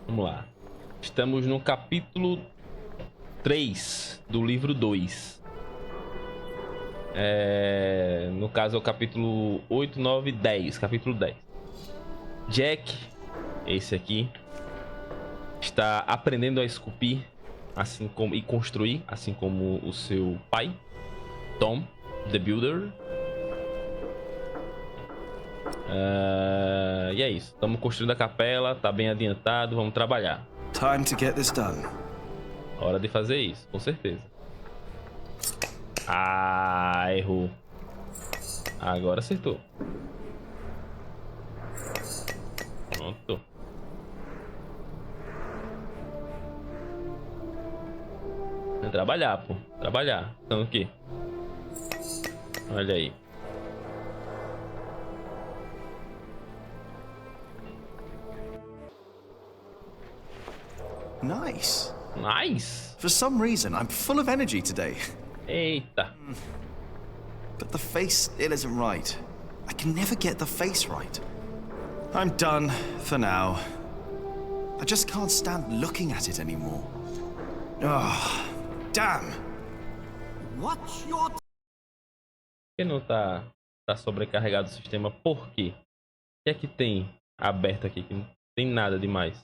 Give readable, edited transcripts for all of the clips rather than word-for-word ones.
Vamos lá. Estamos no capítulo 3 do livro 2. No caso é o capítulo 8, 9, 10. Capítulo 10. Jack, esse aqui, está aprendendo a esculpir assim como, e construir, assim como o seu pai, Tom, the Builder. E é isso. Estamos construindo a capela, tá bem adiantado, vamos trabalhar. Time to get this done. Hora de fazer isso, com certeza. Errou. Agora acertou. Pronto. É trabalhar, pô. Trabalhar. Então aqui. Olha aí. Nice. Nice. For some reason, I'm full of energy today. Eita. But the face still isn't right. I can never get the face right. I'm done for now. I just can't stand looking at it anymore. Oh, damn. What's your Por que não tá sobrecarregado o sistema? Por quê? O que é que tem aberto aqui que não tem nada demais?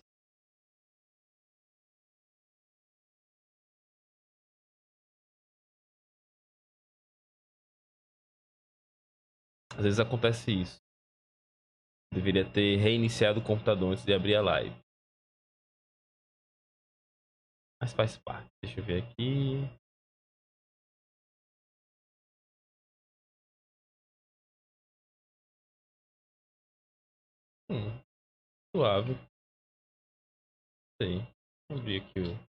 Às vezes acontece isso. Deveria ter reiniciado o computador antes de abrir a live. Mas faz parte. Deixa eu ver aqui. Suave. Sei. Vamos ver aqui o.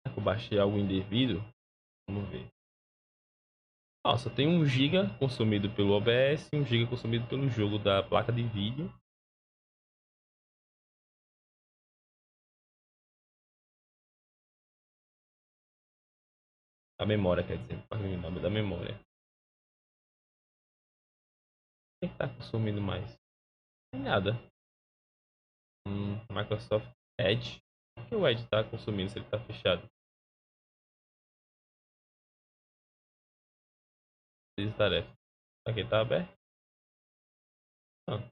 Será que eu baixei algo indevido? Vamos ver. Nossa, tem 1 GB consumido pelo OBS e 1 GB consumido pelo jogo da placa de vídeo. A memória, quer dizer, o nome da memória. Quem tá consumindo mais? Tem nada. Microsoft Edge. O que o Edge tá consumindo se ele tá fechado? Tarefa. Aqui tá aberto? Ah.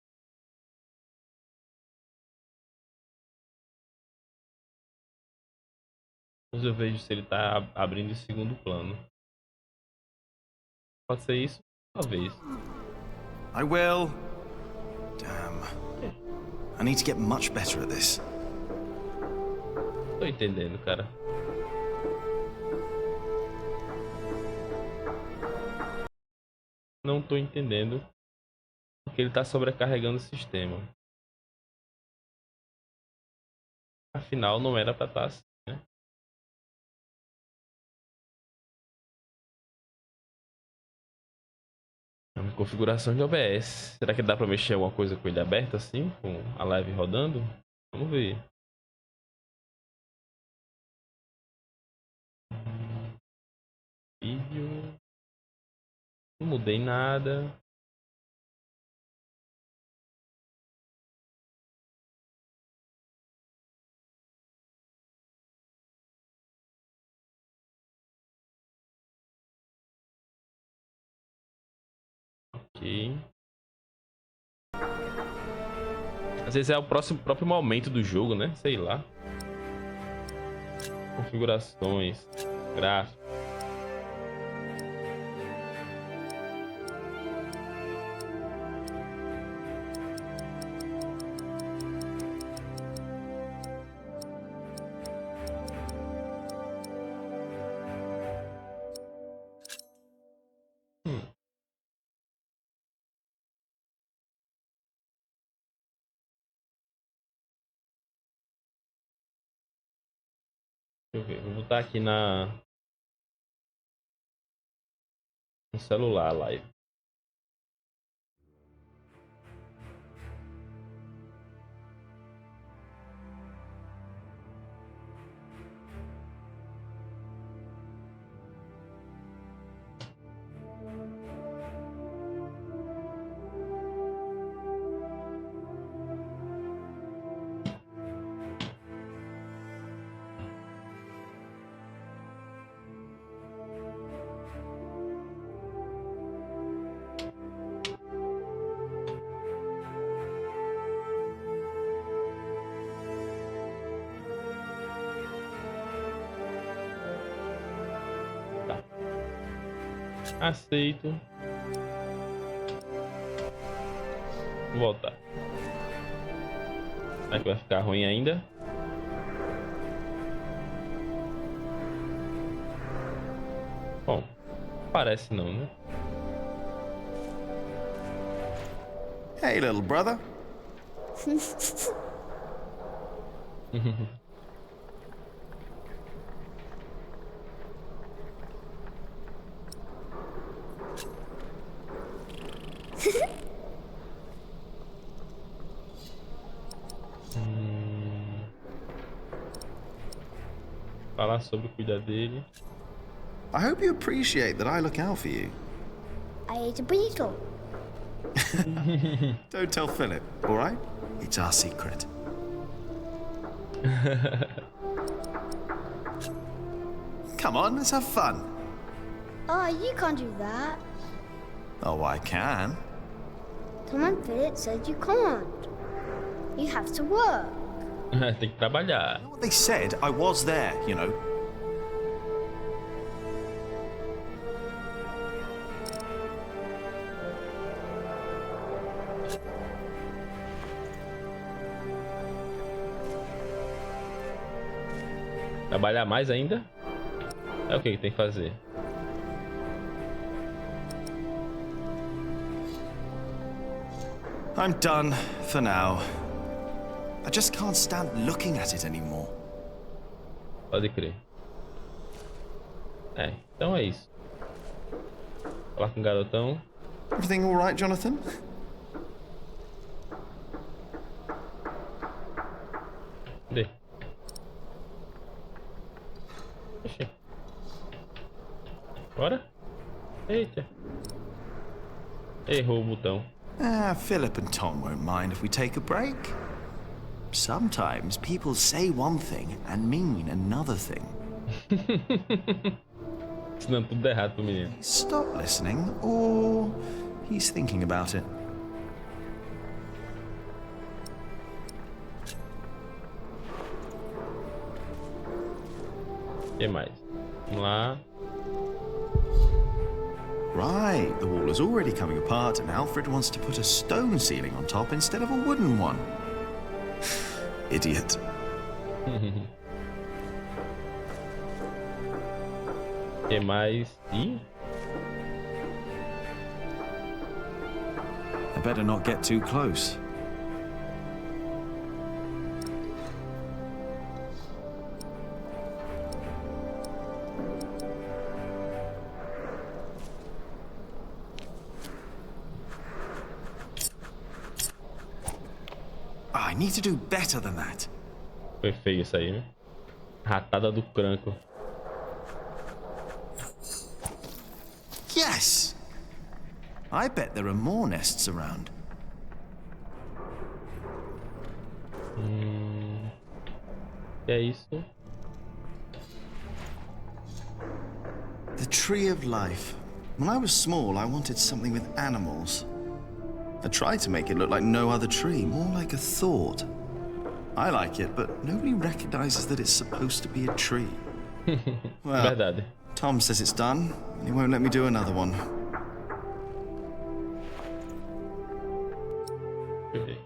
Mas eu vejo se ele tá abrindo em segundo plano. Pode ser isso? Talvez. I will. Damn. I need to get much better at this. Tô entendendo, cara. Não tô entendendo porque ele tá sobrecarregando o sistema. Afinal, não era pra estar assim, né? Configuração de OBS. Será que dá pra mexer alguma coisa com ele aberto assim? Com a live rodando? Vamos ver. Vídeo. Não mudei nada. Ok. Às vezes é o próprio momento do jogo, né? Sei lá. Configurações. Gráfico. Deixa eu ver. Vou botar aqui no celular a live. Aceito. Voltar. Será que vai ficar ruim ainda? Bom, parece não, né? Hey, little brother. Falar sobre cuidar dele. I hope you appreciate that I look out for you. I ate a beetle. Don't tell Philip, all right? It's our secret. Come on, let's have fun. Oh, you can't do that. Oh, I can. Tom and Philip said you can't. You have to work. Tem que trabalhar. What they said, I was there, you know. Trabalhar mais ainda? É o que tem que fazer. I'm done for now. I just can't stand looking at it anymore. Pode crer. É, então é isso. Falar com o garotão. Everything all right, Jonathan? Cadê? Oxi. Bora? Eita. Errou o botão. Philip and Tom won't mind if we take a break. Sometimes people say one thing and mean another thing. Ensinando tudo errado pro menino. Stop listening, or he's thinking about it. O que mais? Vamos lá. Right, the wall is already coming apart and Alfred wants to put a stone ceiling on top instead of a wooden one. Idiot. O que mais? Ih, I better not get too close. I need to do better than that. foi feio isso aí, né? Ratada do cranco. Yes! I bet there are more nests around. Que é isso? The Tree of Life. When I was small, I wanted something with animals. I tried to make it look like no other tree, more like a thought. I like it, but nobody recognizes that it's supposed to be a tree. Well, Verdade. Tom says it's done, and he won't let me do another one. Deixa eu ver.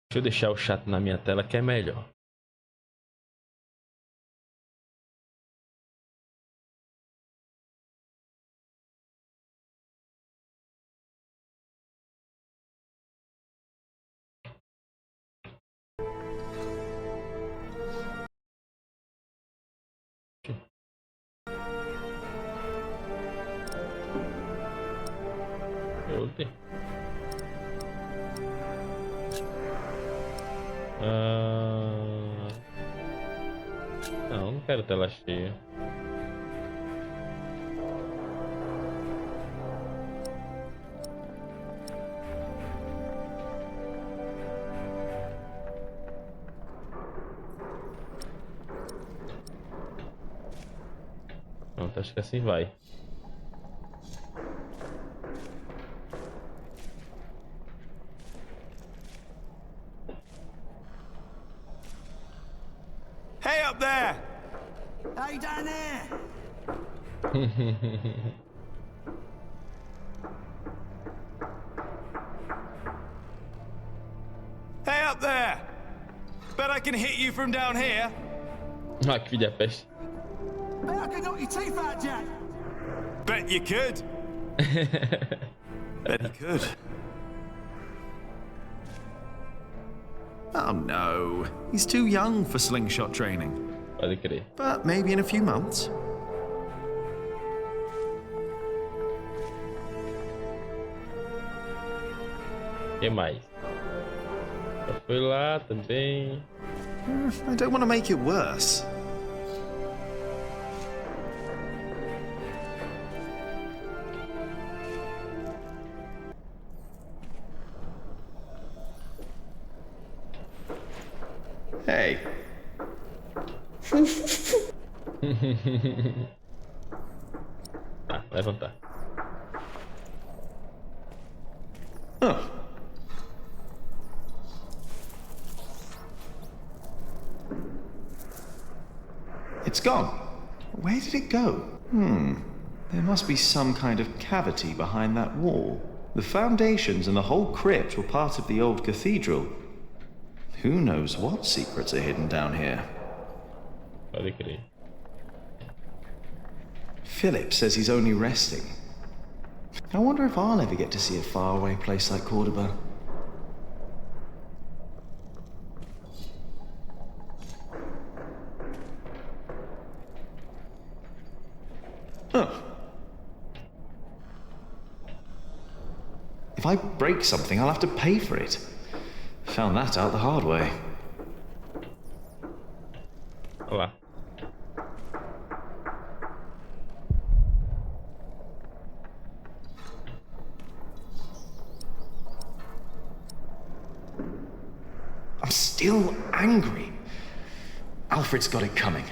Deixa eu deixar o chat na minha tela que é melhor. Corte. Não quero tela cheia. Pronto, acho que assim vai. up there! Hey, down there! Hey up there! Bet I can hit you from down here. Ah, que filha da peste. Bet I can knock your teeth out, Jack! Bet you could. Bet you could. Oh no, he's too young for slingshot training. Pode crer. But maybe in a few months. O que mais? Já foi lá também. I don't want to make it worse. Hey. Tá, levantar. Oh. It's gone. Where did it go? There must be some kind of cavity behind that wall. The foundations and the whole crypt were part of the old cathedral. Who knows what secrets are hidden down here? Pode crer. Philip says he's only resting. I wonder if I'll ever get to see a faraway place like Cordoba. Oh. If I break something, I'll have to pay for it. Found that out the hard way. Olha lá. I'm still angry. Alfred's got it coming.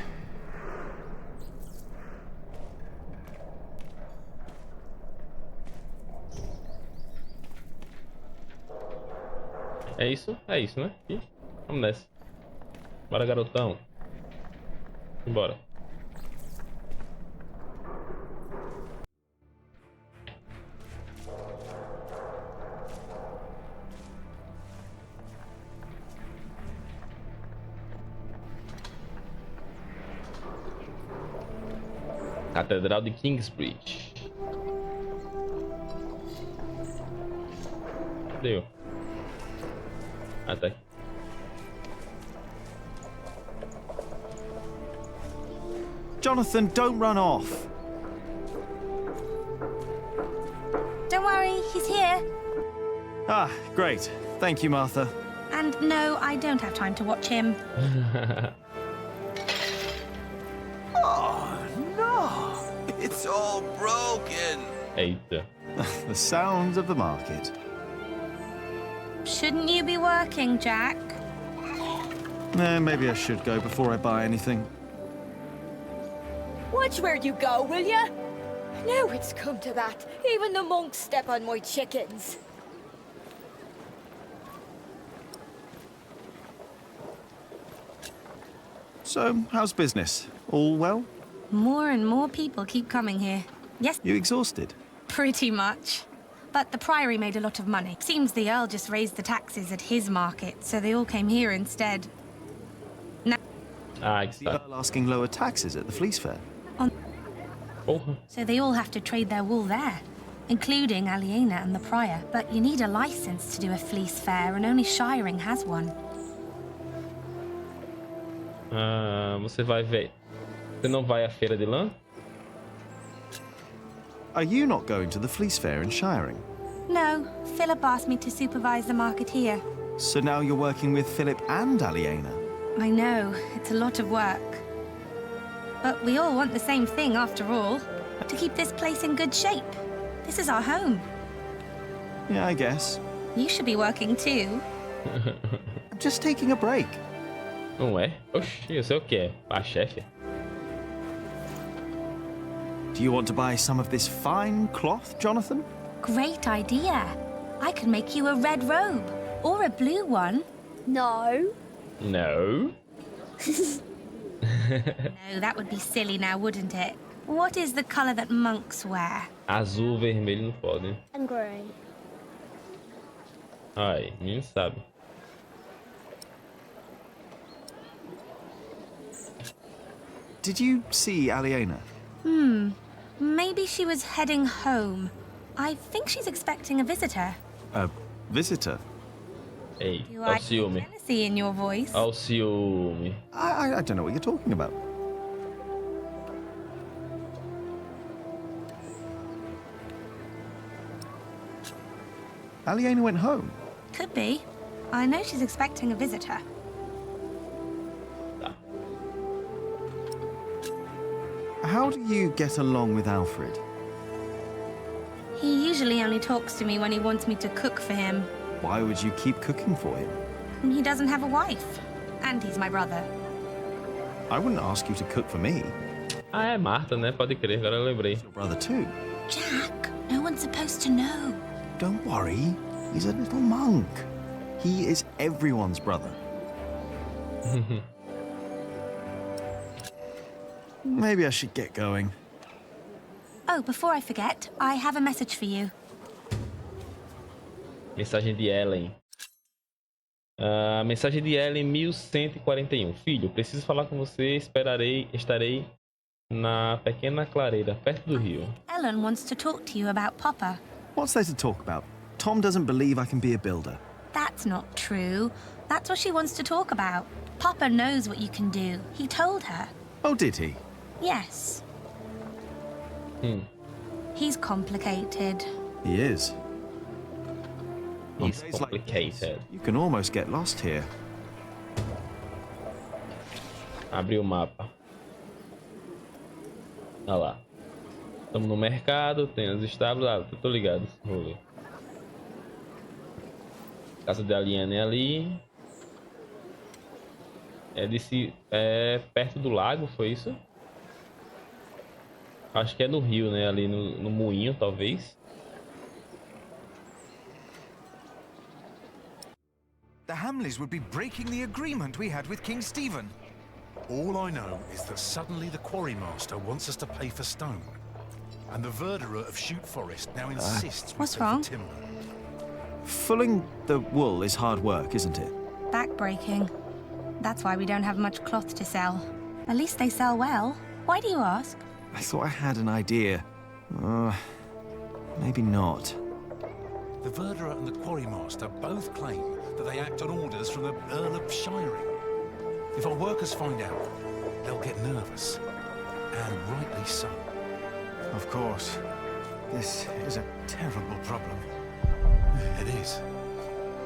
É isso, né? E vamos nessa. Bora, garotão. Bora. Catedral de Kingsbridge. Cadê eu? Ah, tá aqui. Jonathan, don't run off. Don't worry, he's here. Ah, great. Thank you, Martha. And no, I don't have time to watch him. Oh, no. It's all broken. Eita. The sounds of the market. Shouldn't you be working, Jack? Maybe I should go before I buy anything. Watch where you go, will ya? Now it's come to that. Even the monks step on my chickens. So, how's business? All well? More and more people keep coming here. Yes, You exhausted? pretty much. But the Priory made a lot of money. Seems the Earl just raised the taxes at his market, so they all came here instead. Ah, que The saco. Earl asking lower taxes at the Fleece Fair. Porra. So they all have to trade their wool there, including Aliena and the Prior. But you need a license to do a fleece fair, and only Shiring has one. Ah, você vai ver. Você não vai à feira de lã? Are you not going to the Fleece Fair in Shiring? No, Philip asked me to supervise the market here. So now you're working with Philip and Aliena? I know, it's a lot of work. But we all want the same thing after all, to keep this place in good shape. This is our home. Yeah, I guess. You should be working too. I'm just taking a break. Não é? Oxi, eu sei o que é. A chefe. Do you want to buy some of this fine cloth, Jonathan? Great idea. I can make you a red robe, or a blue one. No. No. No, that would be silly now, wouldn't it? What is the color that monks wear? Azul, vermelho não pode. And grey. Ai, ninguém sabe. Did you see Aliena? Maybe she was heading home. I think she's expecting a visitor. A visitor? Ei, Do olha I o ciúme. jealousy in your voice? Olha o ciúme. I don't know what you're talking about. Aliena went home. Could be. I know she's expecting a visitor. Tá. How do you get along with Alfred? He usually only talks to me when he wants me to cook for him. Why would you keep cooking for him? He doesn't have a wife. And he's my brother. I wouldn't ask you to cook for me. Ah, é Marta, né? Pode crer, agora eu lembrei. Your brother too. Jack, no one's supposed to know. Don't worry. He's a little monk. He is everyone's brother. Maybe I should get going. Oh, before I forget, I have a message for you. Mensagem de Ellen. Mensagem de Ellen 1141. Filho, preciso falar com você. Estarei na pequena clareira, perto do rio. Ellen wants to talk to you about Papa. What's there to talk about? Tom doesn't believe I can be a builder. That's not true. That's what she wants to talk about. Papa knows what you can do. He told her. Oh, did he? Yes. He's complicated. He is. It's days like complicated. You can almost get lost here. Abrir o mapa. Olha lá. Estamos no mercado, tem os estábulos. Ah, tô ligado esse rolê. Casa de Aliena é ali. É perto do lago, foi isso? Acho que é no rio, né? Ali no moinho, talvez. The Hamleys would be breaking the agreement we had with King Stephen. All I know is that suddenly the quarry master wants us to pay for stone. And the verderer of Shoot Forest now insists we What's pay wrong? for timber. Fulling the wool is hard work, isn't it? Backbreaking. That's why we don't have much cloth to sell. At least they sell well. Why do you ask? I thought I had an idea. Maybe not. The verderer and the quarry master both claim that they act on orders from the Earl of Shiring. If our workers find out, they'll get nervous. And rightly so. Of course. This is a terrible problem. It is.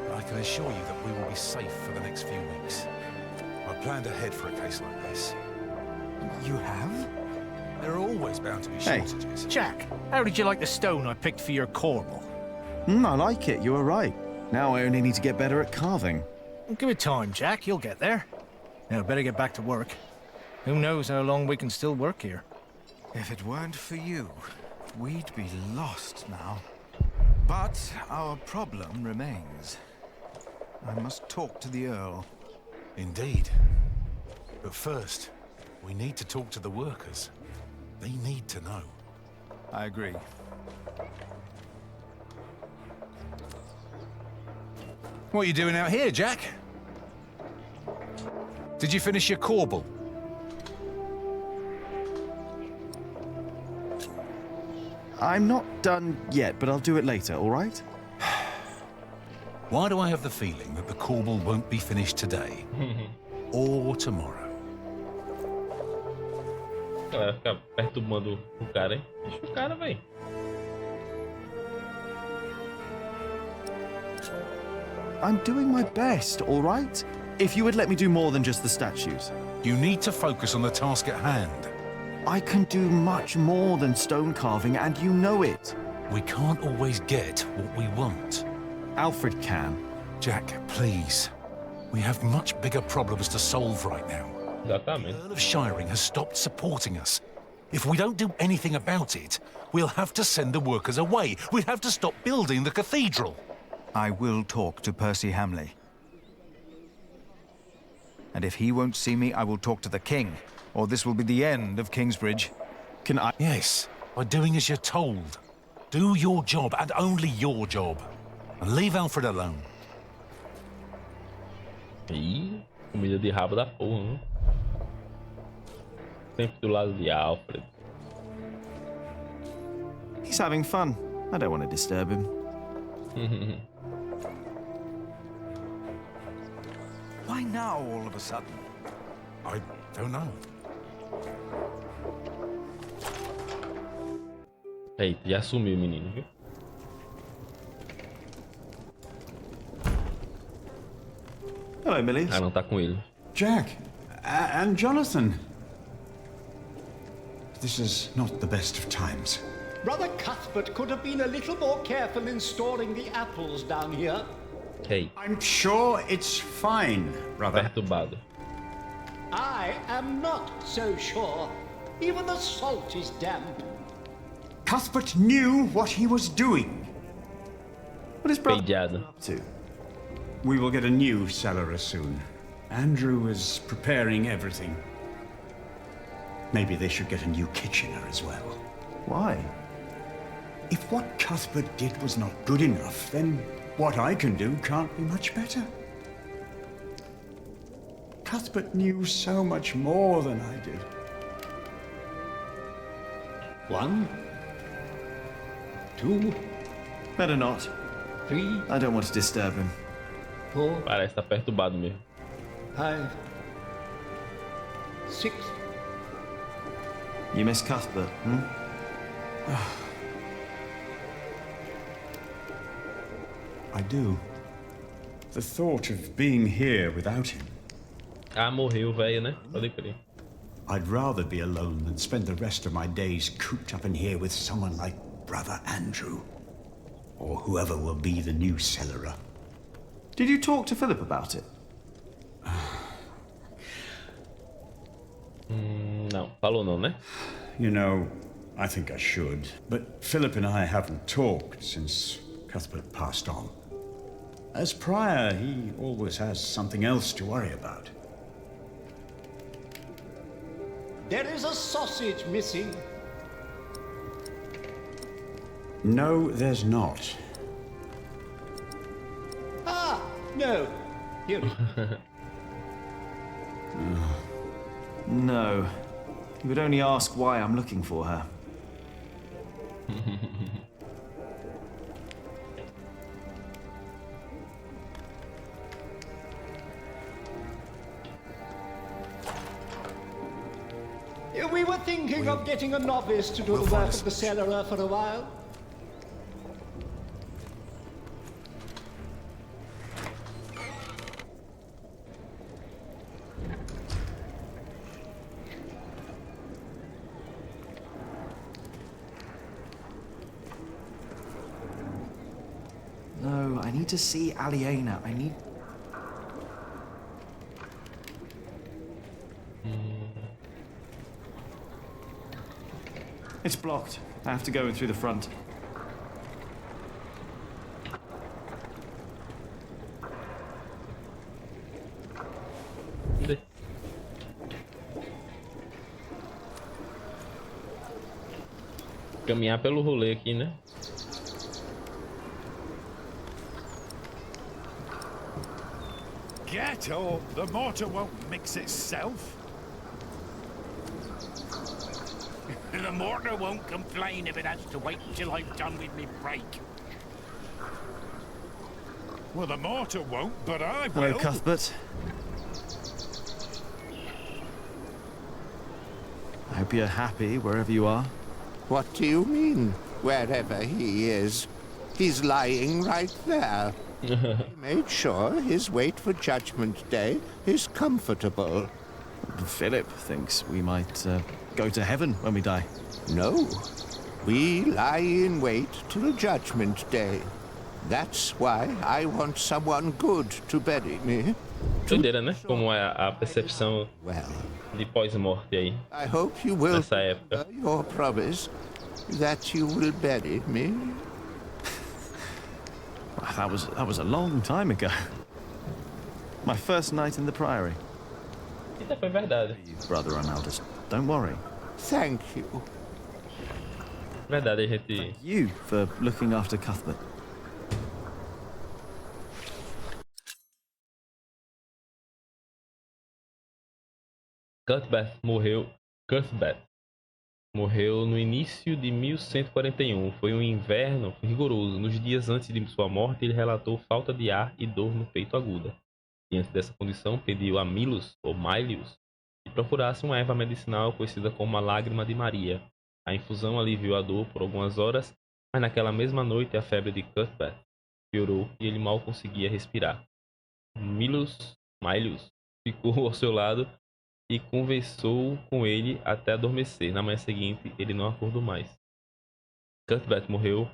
But I can assure you that we will be safe for the next few weeks. I've planned ahead for a case like this. You have? There are always bound to be Hey. shortages. Jack, how did you like the stone I picked for your corbel? I like it. You were right. Now I only need to get better at carving. Give it time, Jack. You'll get there. Now, better get back to work. Who knows how long we can still work here? If it weren't for you, we'd be lost now. But our problem remains. I must talk to the Earl. Indeed. But first, we need to talk to the workers. They need to know. I agree. What are you doing out here, Jack? Did you finish your corbel? I'm not done yet, but I'll do it later, all right? Why do I have the feeling that the corbel won't be finished today? Or tomorrow? Vai ficar perturbando o cara, hein? Deixa o cara, véi. I'm doing my best, all right? If you would let me do more than just the statues. You need to focus on the task at hand. I can do much more than stone carving, and you know it. We can't always get what we want. Alfred can. Jack, please. We have much bigger problems to solve right now. The Exatamente. Earl of Shiring has stopped supporting us. If we don't do anything about it, we'll have to send the workers away. We'll have to stop building the cathedral. I will talk to Percy Hamley. And if he won't see me, I will talk to the king. or this will be the end of Kingsbridge. Can I? Yes, by doing as you're told. Do your job, and only your job. And leave Alfred alone. Ih, comida de rabo da porra, né? Sempre do lado de Alfred. He's having fun. I don't want to disturb him. Why now, all of a sudden? I don't know. Eita, já sumiu o menino, viu? Hello, Millie. Ah, não tá com ele. Jack, and Jonathan. This is not the best of times. Brother Cuthbert could have been a little more careful in storing the apples down here. Hey, I'm sure it's fine, brother. perturbado. I am not so sure. Even the salt is damp. Cuthbert knew what he was doing. What is brother Peidado. up to? We will get a new cellar soon. Andrew is preparing everything. Maybe they should get a new kitchener as well. Why? If what Cuthbert did was not good enough, then what I can do can't be much better. Cuthbert knew so much more than I did. 1, 2, Better not. 3, I don't want to disturb him. 4, Parece que tá perturbado mesmo. 5, 6. You miss Cuthbert, hmm? I do. The thought of being here without him. Ah, morreu, velho, né? Pode crer. I'd rather be alone than spend the rest of my days cooped up in here with someone like Brother Andrew. Or whoever will be the new cellarer. Did you talk to Philip about it? Não, falou não, né? You know, I think I should. But Philip and I haven't talked since Cuthbert passed on. As prior, he always has something else to worry about. There is a sausage missing. No, there's not. Ah, no. Here. No. He would only ask why I'm looking for her. We were thinking of getting a novice to do the work of the cellarer for a while. No, I need to see Aliena. I need... It's blocked. I have to go in through the front. Caminhar pelo rolê aqui, né? Get up! The mortar won't mix itself. The mortar won't complain if it has to wait until I'm done with me break. Well, the mortar won't, but I will. Hello, Cuthbert. I hope you're happy wherever you are. What do you mean, wherever he is? He's lying right there. He made sure his wait for Judgment Day is comfortable. Philip thinks we might go to heaven when we die. No. We lie in wait till Judgment Day. That's why I want someone good to bury me. Doideira, né? Como é a percepção de pós-morte aí. I hope you will nessa época. Your promise that you will bury me. That was a long time ago. My first night in the Priory. Eita, foi verdade. Brother Arnaldus. Don't worry. Thank you. Verdade, a gente... You for looking after Cuthbert. Cuthbert morreu no início de 1141. Foi um inverno rigoroso. Nos dias antes de sua morte, ele relatou falta de ar e dor no peito aguda. Diante dessa condição, pediu a Milos, ou Mailius, que procurasse uma erva medicinal conhecida como a lágrima de Maria. A infusão aliviou a dor por algumas horas, mas naquela mesma noite a febre de Cuthbert piorou e ele mal conseguia respirar. Mailius ficou ao seu lado e conversou com ele até adormecer. Na manhã seguinte, ele não acordou mais. Cuthbert morreu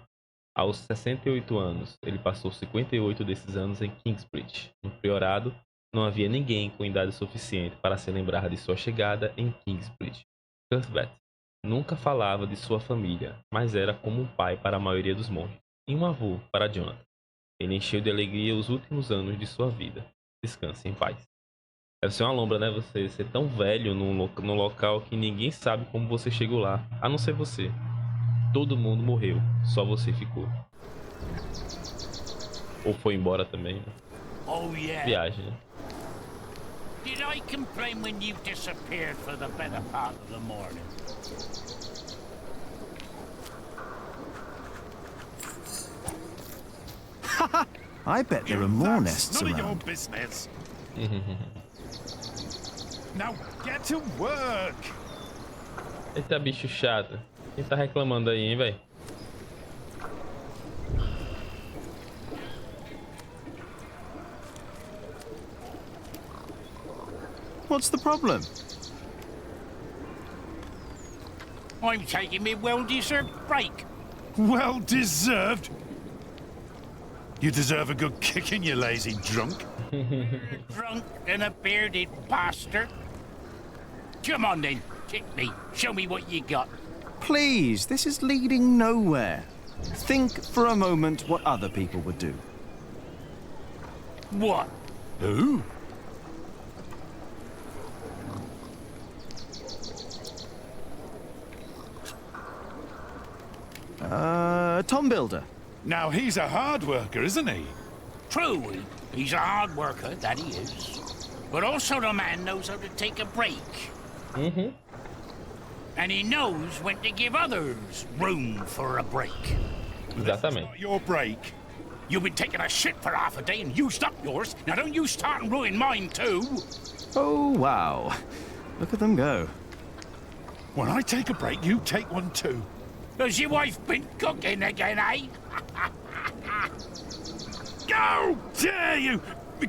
aos 68 anos. Ele passou 58 desses anos em Kingsbridge. No priorado, não havia ninguém com idade suficiente para se lembrar de sua chegada em Kingsbridge. Cuthbert nunca falava de sua família, mas era como um pai para a maioria dos monges, e um avô para Jonathan. Ele encheu de alegria os últimos anos de sua vida. Descanse em paz. Deve ser uma lombra, né? Você ser tão velho num local que ninguém sabe como você chegou lá, a não ser você. Todo mundo morreu, só você ficou. Ou foi embora também, né? Oh, yeah. Viagem, né? Did I complain when you disappeared for the better part of the morning? I bet there are more nests None of your around. business. Now get to work. Eita, bicho chato. Quem tá reclamando aí, hein, velho? What's the problem? I'm taking me well-deserved break. Well deserved. You deserve a good kicking, you lazy drunk. Drunk and a bearded bastard. Come on then, kick me. Show me what you got. Please, this is leading nowhere. Think for a moment what other people would do. What? Who? Tom Builder. Now he's a hard worker, isn't he? True, he's a hard worker, that he is. But also the man knows how to take a break. And he knows when to give others room for a break. Exatamente. Not your break. You've been taking a shit for half a day and used up yours. Now don't you start and ruin mine too. Oh, wow. Look at them go. When I take a break, you take one too. Has your wife been cooking again, eh? Go! Dare you!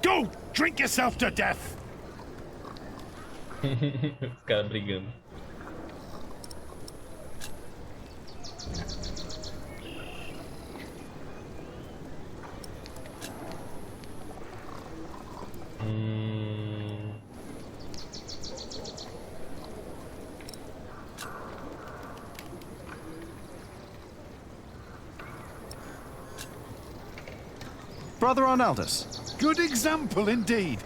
Go! Drink yourself to death! Os caras brigando. Brother Arnaldus. Good example indeed.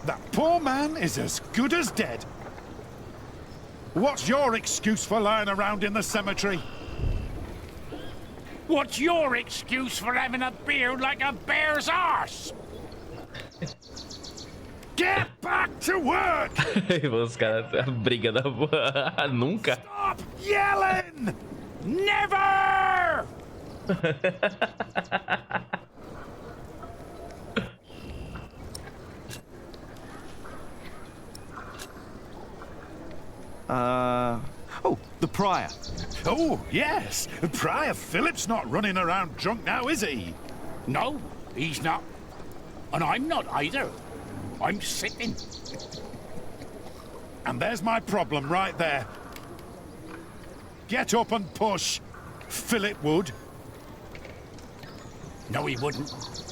That poor man is as good as dead. What's your excuse for lying around in the cemetery? What's your excuse for having a beard like a bear's arse? Get back to work! Os caras, a briga da boa. Nunca. Stop yelling! Never! Oh, the Prior. Oh, yes. Prior Philip's not running around drunk now, is he? No, he's not. And I'm not either. I'm sitting. And there's my problem right there. Get up and push. Philip would. No, he wouldn't.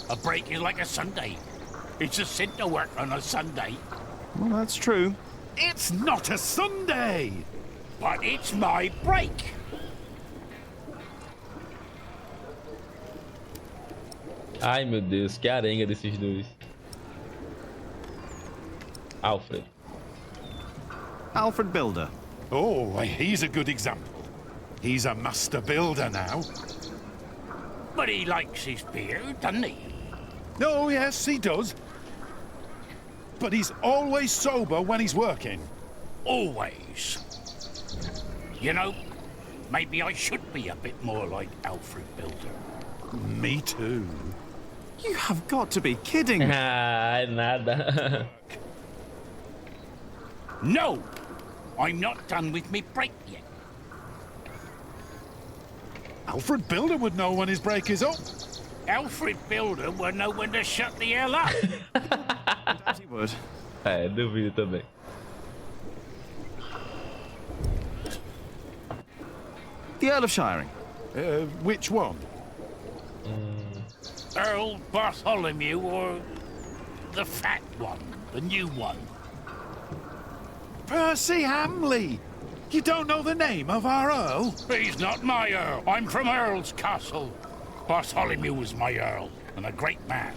A break is like a Sunday. It's a sin to work on a Sunday. Well, that's true. It's not a Sunday! But it's my break. Ai, meu Deus, que arenga desses dois. Alfred. Alfred Builder. Oh, he's a good example. He's a master builder now. But he likes his beard, doesn't he? Oh, yes, he does. But he's always sober when he's working. Always. You know, maybe I should be a bit more like Alfred Builder. Me too. You have got to be kidding. Nada. No! I'm not done with me break yet. Alfred Builder would know when his break is up. Alfred Builder would know when to shut the hell up. He would. Duvido também. The Earl of Shiring. Which one? Earl Bartholomew or the fat one, the new one? Percy Hamley! You don't know the name of our Earl? He's not my Earl. I'm from Earl's Castle. Bartholomew was my Earl, and a great man.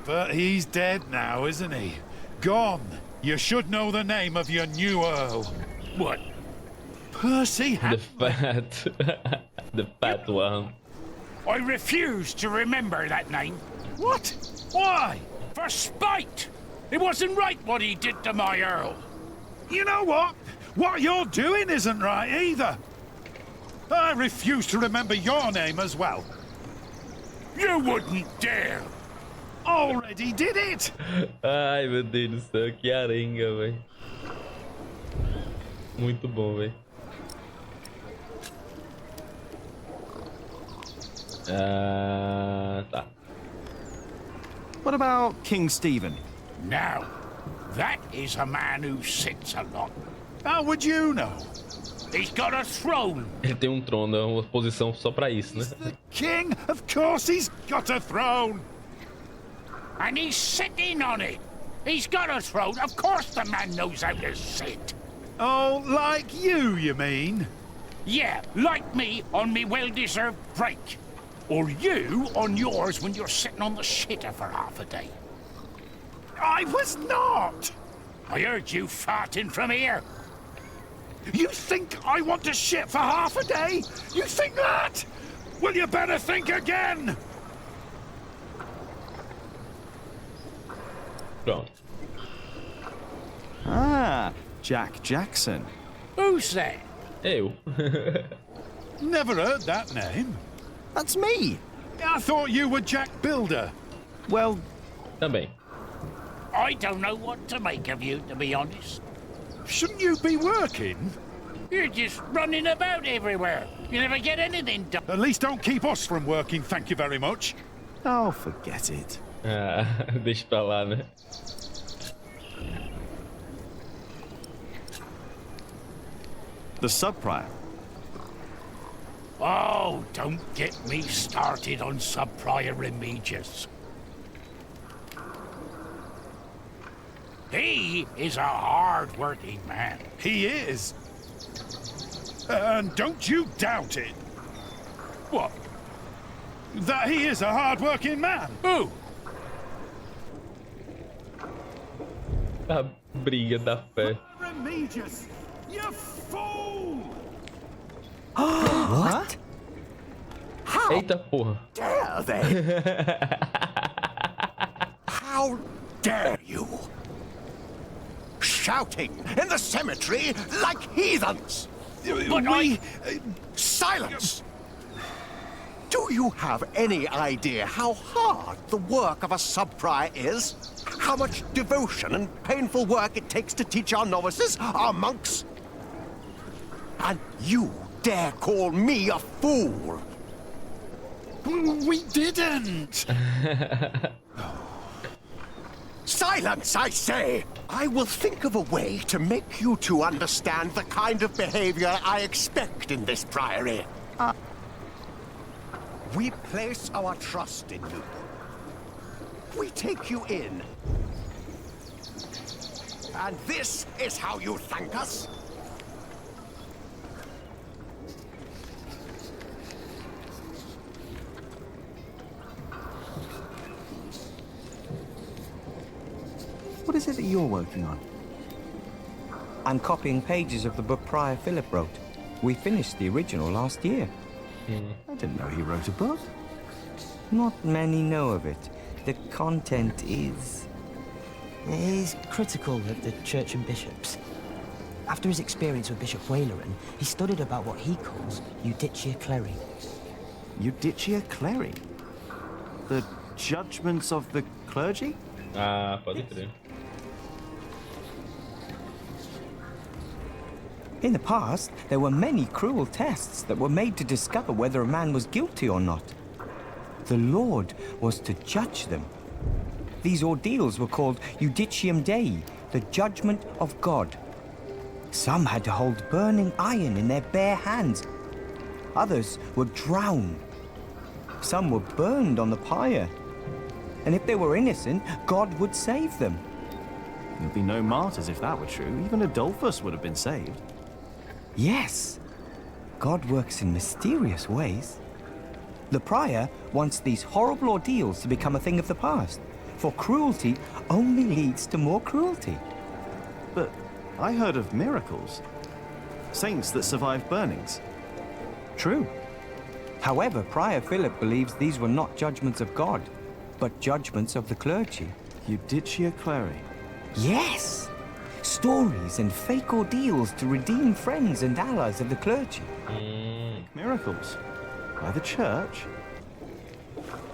But he's dead now, isn't he? Gone. You should know the name of your new Earl. What? Percy Hamley. The fat one. I refuse to remember that name. What? Why? For spite! It wasn't right what he did to my Earl. You know what? What you're doing isn't right either. I refuse to remember your name as well. You wouldn't dare. Already did it. Ai, meu Deus do céu, que arenga, velho. Muito bom, velho. Tá. What about King Stephen? Now, that is a man who sits a lot. How would you know? He's got a throne. Ele tem um trono, é uma posição só pra isso, né? The king? Of course he's got a throne. And he's sitting on it. He's got a throne. Of course the man knows how to sit. Oh, like you mean? Yeah, like me on me well-deserved break. Or you on yours when you're sitting on the shitter for half a day. I was not! I heard you farting from here. You think I want to shit for half a day? You think that? Well, you better think again! Pronto. Ah, Jack Jackson. Who's that? Eu. Never heard that name. That's me. I thought you were Jack Builder. Well, Também. I don't know what to make of you, to be honest. Shouldn't you be working? You're just running about everywhere. You never get anything done. At least don't keep us from working, thank you very much. oh, forget it. Ah, deixa pra lá, né? The sub-prior. Oh, don't get me started on Sub-Prior Remigius. He is a hard-working man. He is. And don't you doubt it. What? That he is a hard-working man. Who? A briga da fé. Remigius, you fool! What? Eita porra. Dare they? How dare you? Shouting in the cemetery like heathens! But Silence! Do you have any idea how hard the work of a sub-prior is? How much devotion and painful work it takes to teach our novices, our monks? And you dare call me a fool? We didn't! Silence, I say! I will think of a way to make you two understand the kind of behavior I expect in this priory. We place our trust in you. We take you in. And this is how you thank us? What is it that you're working on? I'm copying pages of the book Prior Philip wrote. We finished the original last year. I didn't know he wrote a book. Not many know of it. The content is... He's critical of the church and bishops. After his experience with Bishop Waleran, he studied about what he calls Judicia Cleri. Judicia Cleri? The judgments of the clergy? Ah, pode crer. In the past, there were many cruel tests that were made to discover whether a man was guilty or not. The Lord was to judge them. These ordeals were called Judicium Dei, the judgment of God. Some had to hold burning iron in their bare hands. Others would drown. Some were burned on the pyre. And if they were innocent, God would save them. There'd be no martyrs if that were true. Even Adolphus would have been saved. Yes. God works in mysterious ways. The prior wants these horrible ordeals to become a thing of the past, for cruelty only leads to more cruelty. But I heard of miracles. Saints that survived burnings. True. However, Prior Philip believes these were not judgments of God, but judgments of the clergy. Judicia Cleri. Yes! Stories and fake ordeals to redeem friends and allies of the clergy. Miracles? By the church?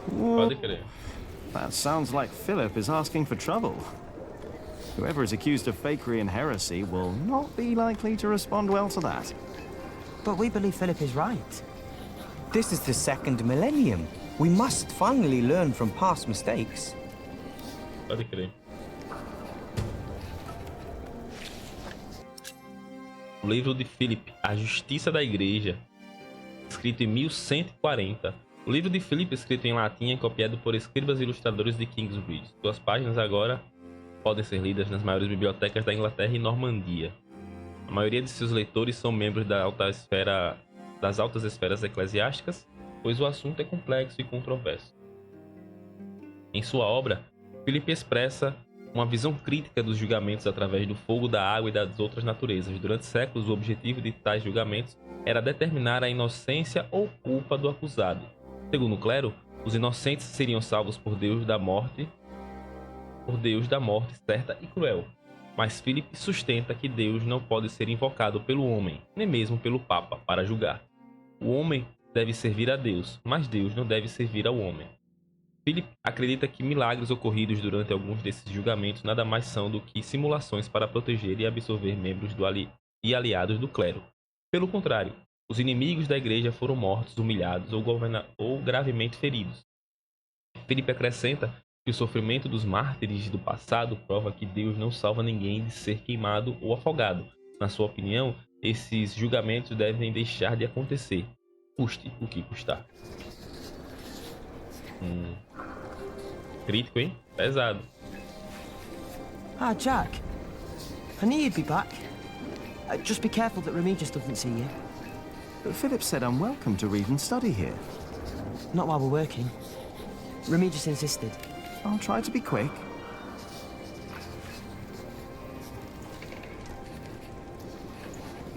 Pode crer. That sounds like Philip is asking for trouble. Whoever is accused of fakery and heresy will not be likely to respond well to that. But we believe Philip is right. This is the second millennium. We must finally learn from past mistakes. Pode crer. O livro de Philip, A Justiça da Igreja, escrito em 1140. O livro de Philip, escrito em latim, é copiado por escribas e ilustradores de Kingsbridge. Suas páginas agora podem ser lidas nas maiores bibliotecas da Inglaterra e Normandia. A maioria de seus leitores são membros das altas esferas eclesiásticas, pois o assunto é complexo e controverso. Em sua obra, Philip expressa uma visão crítica dos julgamentos através do fogo, da água e das outras naturezas. Durante séculos, o objetivo de tais julgamentos era determinar a inocência ou culpa do acusado. Segundo o clero, os inocentes seriam salvos por Deus da morte certa e cruel. Mas Philip sustenta que Deus não pode ser invocado pelo homem, nem mesmo pelo Papa, para julgar. O homem deve servir a Deus, mas Deus não deve servir ao homem. Philip acredita que milagres ocorridos durante alguns desses julgamentos nada mais são do que simulações para proteger e absorver membros e aliados do clero. Pelo contrário, os inimigos da igreja foram mortos, humilhados ou gravemente feridos. Philip acrescenta que o sofrimento dos mártires do passado prova que Deus não salva ninguém de ser queimado ou afogado. Na sua opinião, esses julgamentos devem deixar de acontecer, custe o que custar. Crítico, hein? Pesado. Ah, Jack. I knew you'd be back. Just be careful that Remigius doesn't see you. But Philip said I'm welcome to read and study here. Not while we're working. Remigius insisted. I'll try to be quick.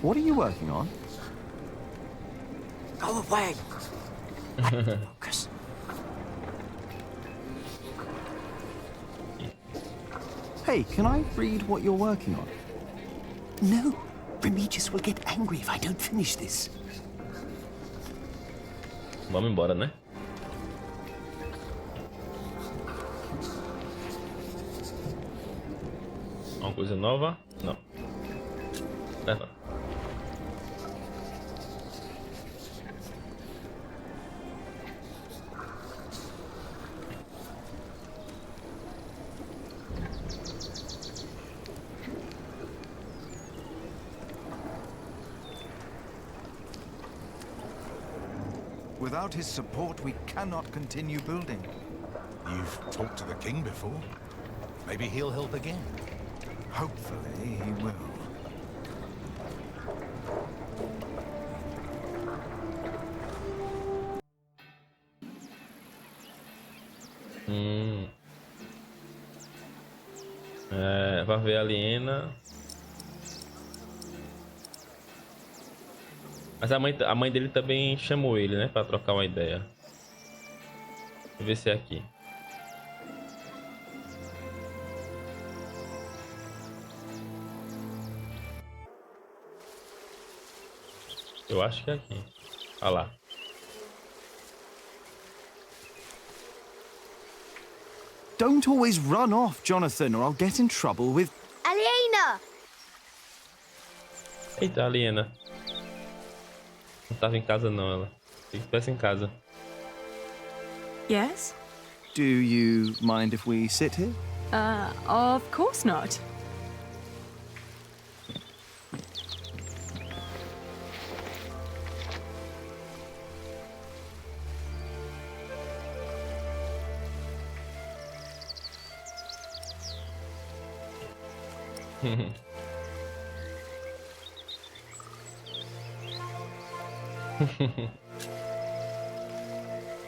What are you working on? Go away! Focus. Hey, can I read what you're working on? No. Remigius will get angry if I don't finish this. Vamos embora, né? Uma coisa nova? Não. Não. Without his support, we cannot continue building. You've talked to the king before. Maybe he'll help again. Hopefully he will. Vai ver aliena. Mas a mãe dele também chamou ele, né? Pra trocar uma ideia. Deixa eu ver se é aqui. Eu acho que é aqui. Olha lá. Don't always run off, Jonathan, or I'll get in trouble with... Aliena! Eita, Aliena. Não tava em casa não, ela. Se estivesse em casa. Yes? Do you mind if we sit here? Of course not.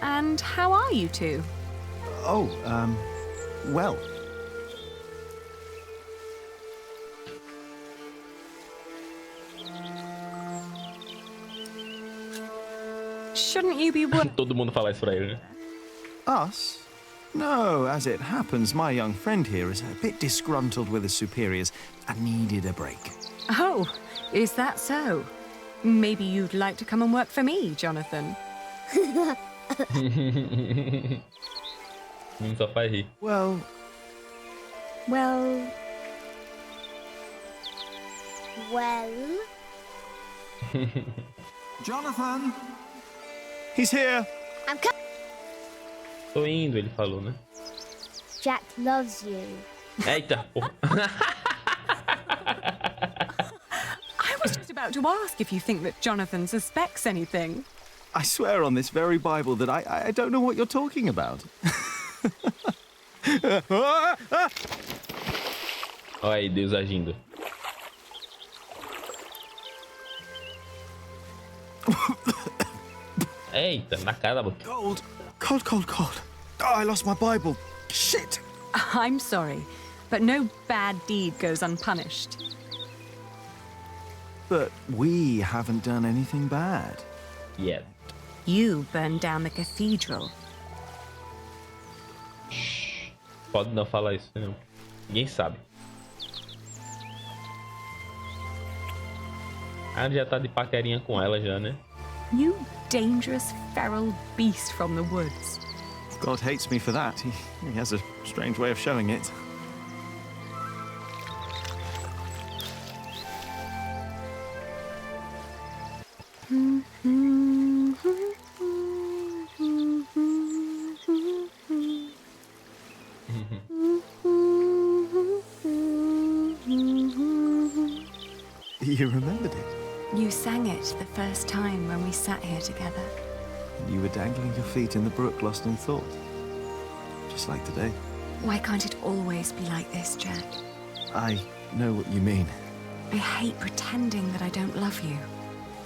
And how are you two? Oh, well. Shouldn't you be Todo mundo fala isso pra ele, né? Us? No, as it happens, my young friend here is a bit disgruntled with his superiors and needed a break. Oh, is that so? Maybe you'd like to come and work for me, Jonathan. Só faz rir. Well... Well... Jonathan! He's here! I'm coming! Tô indo, ele falou, né? Jack loves you. Eita, porra. I was just about to ask if you think that Jonathan suspects anything. I swear on this very Bible that I don't know what you're talking about. Olha aí, Deus agindo. Eita, na cara da boca. Cold. Oh, I lost my Bible. Shit. I'm sorry, but no bad deed goes unpunished. But we haven't done anything bad. Yet. You burned down the cathedral. Pode não falar isso, não. Ninguém sabe. Ah, já tá de paquerinha com ela já, né? You dangerous feral beast from the woods. God hates me for that. He has a strange way of showing it. You remembered it. You sang it the first time when we sat here together. And you were dangling your feet in the brook, lost in thought. Just like today. Why can't it always be like this, Jack? I know what you mean. I hate pretending that I don't love you.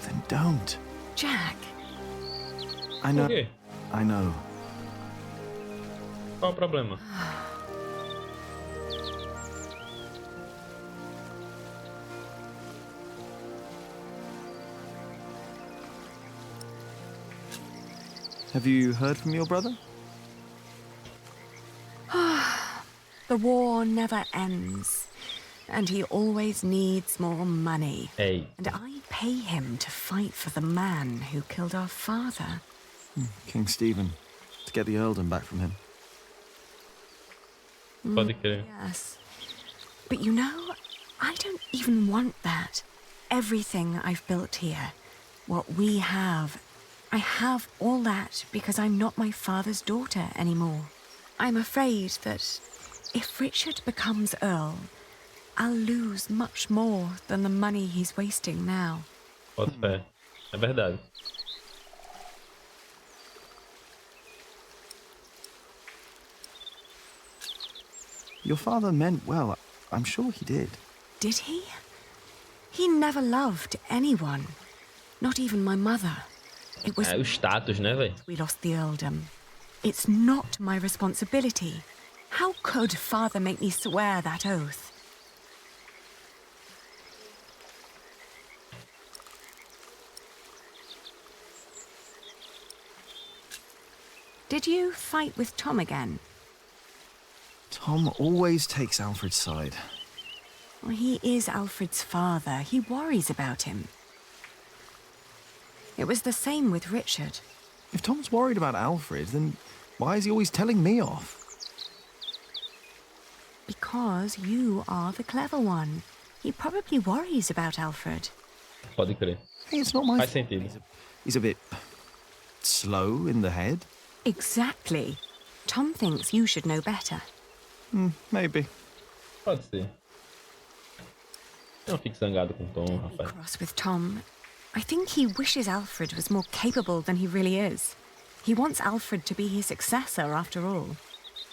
Then don't. Jack. I know. Okay. I know. Qual o problema? Have you heard from your brother? The war never ends, and he always needs more money. Hey. And I pay him to fight for the man who killed our father. King Stephen. To get the earldom back from him. Pode crer. Yes. But you know, I don't even want that. Everything I've built here, what we have, I have all that because I'm not my father's daughter anymore. I'm afraid that if Richard becomes Earl, I'll lose much more than the money he's wasting now. Pode fé. É verdade. Your father meant well. I'm sure he did. Did he? He never loved anyone. Not even my mother. It was É o status, né, velho? we lost the earldom. It's not my responsibility. How could father make me swear that oath? Did you fight with Tom again? Tom always takes Alfred's side. Well, he is Alfred's father. He worries about him. It was the same with Richard. If Tom's worried about Alfred, then why is he always telling me off? Because you are the clever one. He probably worries about Alfred. Pode crer. Hey, it's not my Faz fault. sentido. He's a bit slow in the head. Exactly. Tom thinks you should know better. Maybe. Pode ser. Não fique zangado com Tom, rapaz. Cross with Tom. I think he wishes Alfred was more capable than he really is. He wants Alfred to be his successor, after all.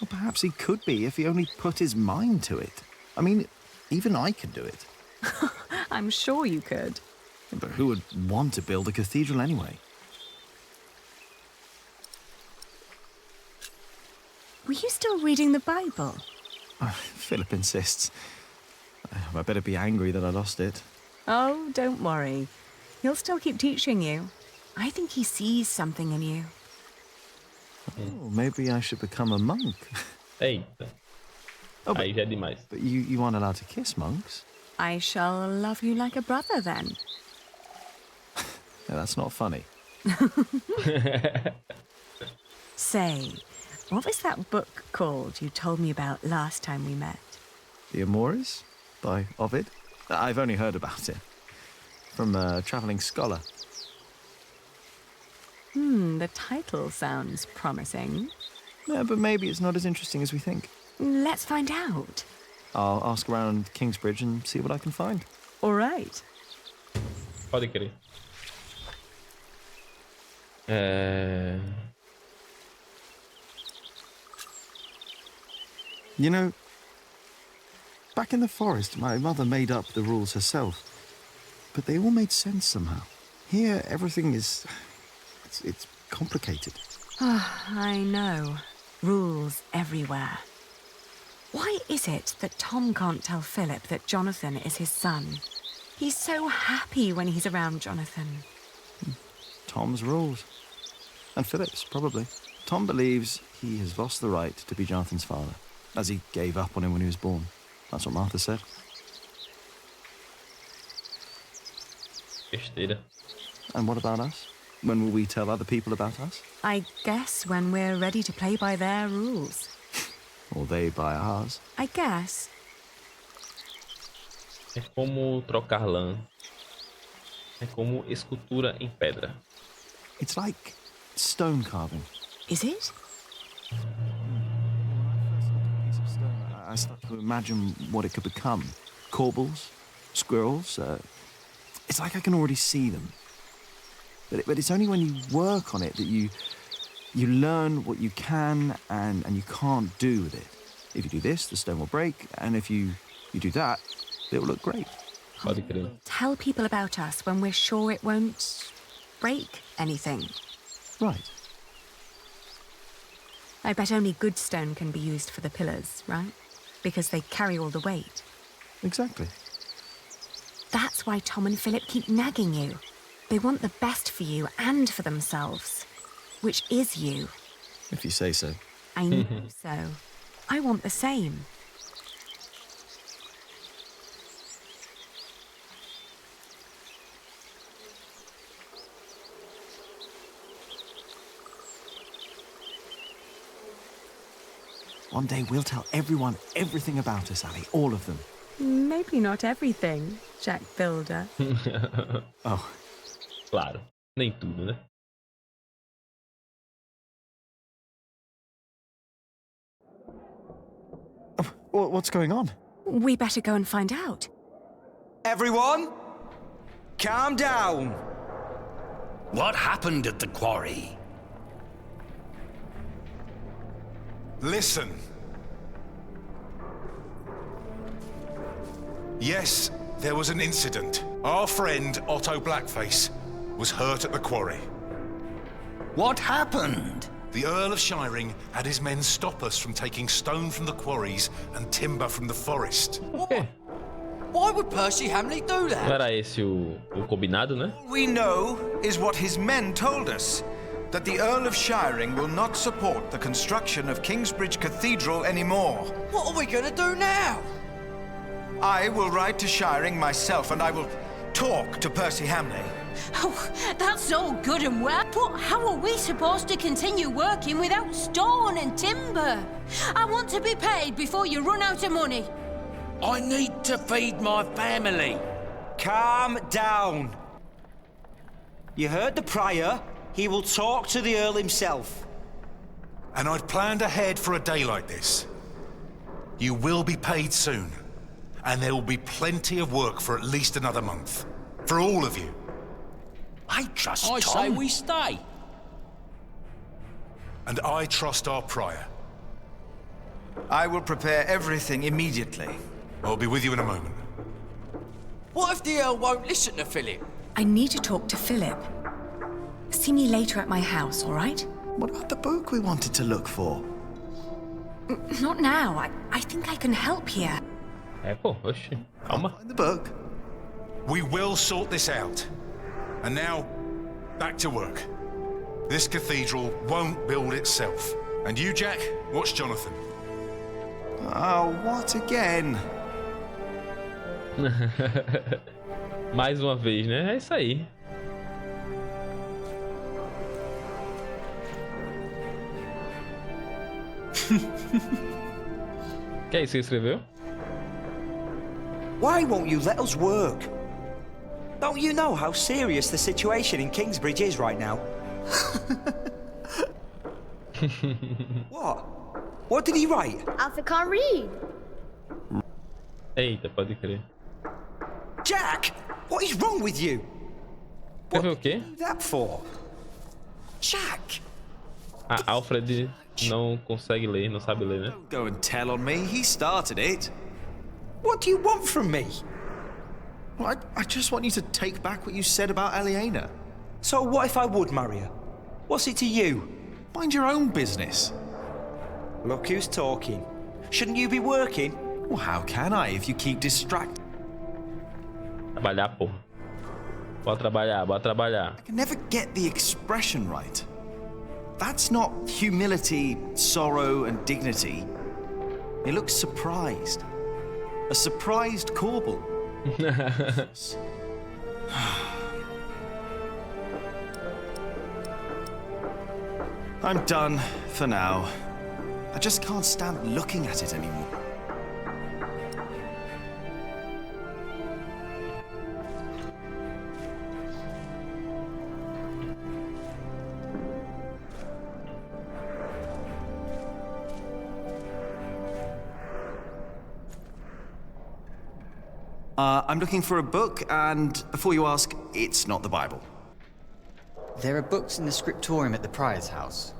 Well, perhaps he could be if he only put his mind to it. I mean, even I can do it. I'm sure you could. But who would want to build a cathedral anyway? Were you still reading the Bible? Philip insists. I better be angry that I lost it. Oh, don't worry. He'll still keep teaching you. I think he sees something in you. Oh, maybe I should become a monk. Eita. Oh, Aí já é demais. But you aren't allowed to kiss monks. I shall love you like a brother, then. Yeah, that's not funny. Say, what was that book called you told me about last time we met? The Amores by Ovid. I've only heard about it from a travelling scholar. The title sounds promising. Yeah, but maybe it's not as interesting as we think. Let's find out. I'll ask around Kingsbridge and see what I can find. All right. Pode crer. You know, back in the forest, my mother made up the rules herself, but they all made sense somehow. Here, everything is... It's complicated. I know. Rules everywhere. Why is it that Tom can't tell Philip that Jonathan is his son? He's so happy when he's around Jonathan. Tom's rules. And Philip's, probably. Tom believes he has lost the right to be Jonathan's father, as he gave up on him when he was born. That's what Martha said. Besteira. And what about us? When will we tell other people about us? I guess when we're ready to play by their rules. Or they by ours. I guess. É como trocar lã. É como escultura em pedra. It's like stone carving. Is it? I start to imagine what it could become. Corbels, squirrels. It's like I can already see them. But it's only when you work on it that you learn what you can and you can't do with it. If you do this, the stone will break, and if you do that, it will look great. Pode crer. Tell people about us when we're sure it won't break anything. Right. I bet only good stone can be used for the pillars, right? Because they carry all the weight. Exactly. That's why Tom and Philip keep nagging you. They want the best for you and for themselves. Which is you. If you say so. I know so. I want the same. One day we'll tell everyone everything about us, Ali. All of them. Maybe not everything, Jack Builder. Oh. Claro. Nem tudo, né? Oh, what's going on? We better go and find out. Everyone, calm down. What happened at the quarry? Listen. Yes, there was an incident. Our friend, Otto Blackface, was hurt at the quarry. What happened? The Earl of Shiring had his men stop us from taking stone from the quarries and timber from the forest. Why would Percy Hamley do that? Não era esse o combinado, né? All we know is what his men told us. that the Earl of Shiring will not support the construction of Kingsbridge Cathedral anymore. What are we gonna do now? I will ride to Shiring myself, and I will talk to Percy Hamley. Oh, that's all good and well, but how are we supposed to continue working without stone and timber? I want to be paid before you run out of money. I need to feed my family. Calm down. You heard the Prior. He will talk to the Earl himself. And I'd planned ahead for a day like this. You will be paid soon. And there will be plenty of work for at least another month. For all of you. I trust Tom. I say we stay. And I trust our Prior. I will prepare everything immediately. I'll be with you in a moment. What if the Earl won't listen to Philip? I need to talk to Philip. See me later at my house, all right? What about the book we wanted to look for? Not now. I think I can help here. Pô, oxi. Calma. Find the book. We will sort this out. And now, back to work. This cathedral won't build itself. And you, Jack, watch Jonathan. Oh, what again? Mais uma vez, né? É isso aí. Que é isso que escreveu? Why won't you let us work? Don't you know how serious the situation in Kingsbridge is right now? What? What did he write? Alfred can't read. Eita, pode crer. Jack, what is wrong with you? Escreveu o quê? What did you do that for? Jack! Alfred não consegue ler, não sabe ler, né? Go and tell on me. He started it. What do you want from me? Well, I just want you to take back what you said about Aliena. So what if I would marry her? What's it to you? Mind your own business. Look who's talking. Shouldn't you be working? Well, how can I if you keep distracted? Trabalhar, porra. Bora trabalhar, bora trabalhar. I can never get the expression right. That's not humility, sorrow, and dignity. He looks surprised. A surprised Corbel. I'm done for now. I just can't stand looking at it anymore. I'm looking for a book, and before you ask, it's not the Bible. There are books in the scriptorium at the Prior's house.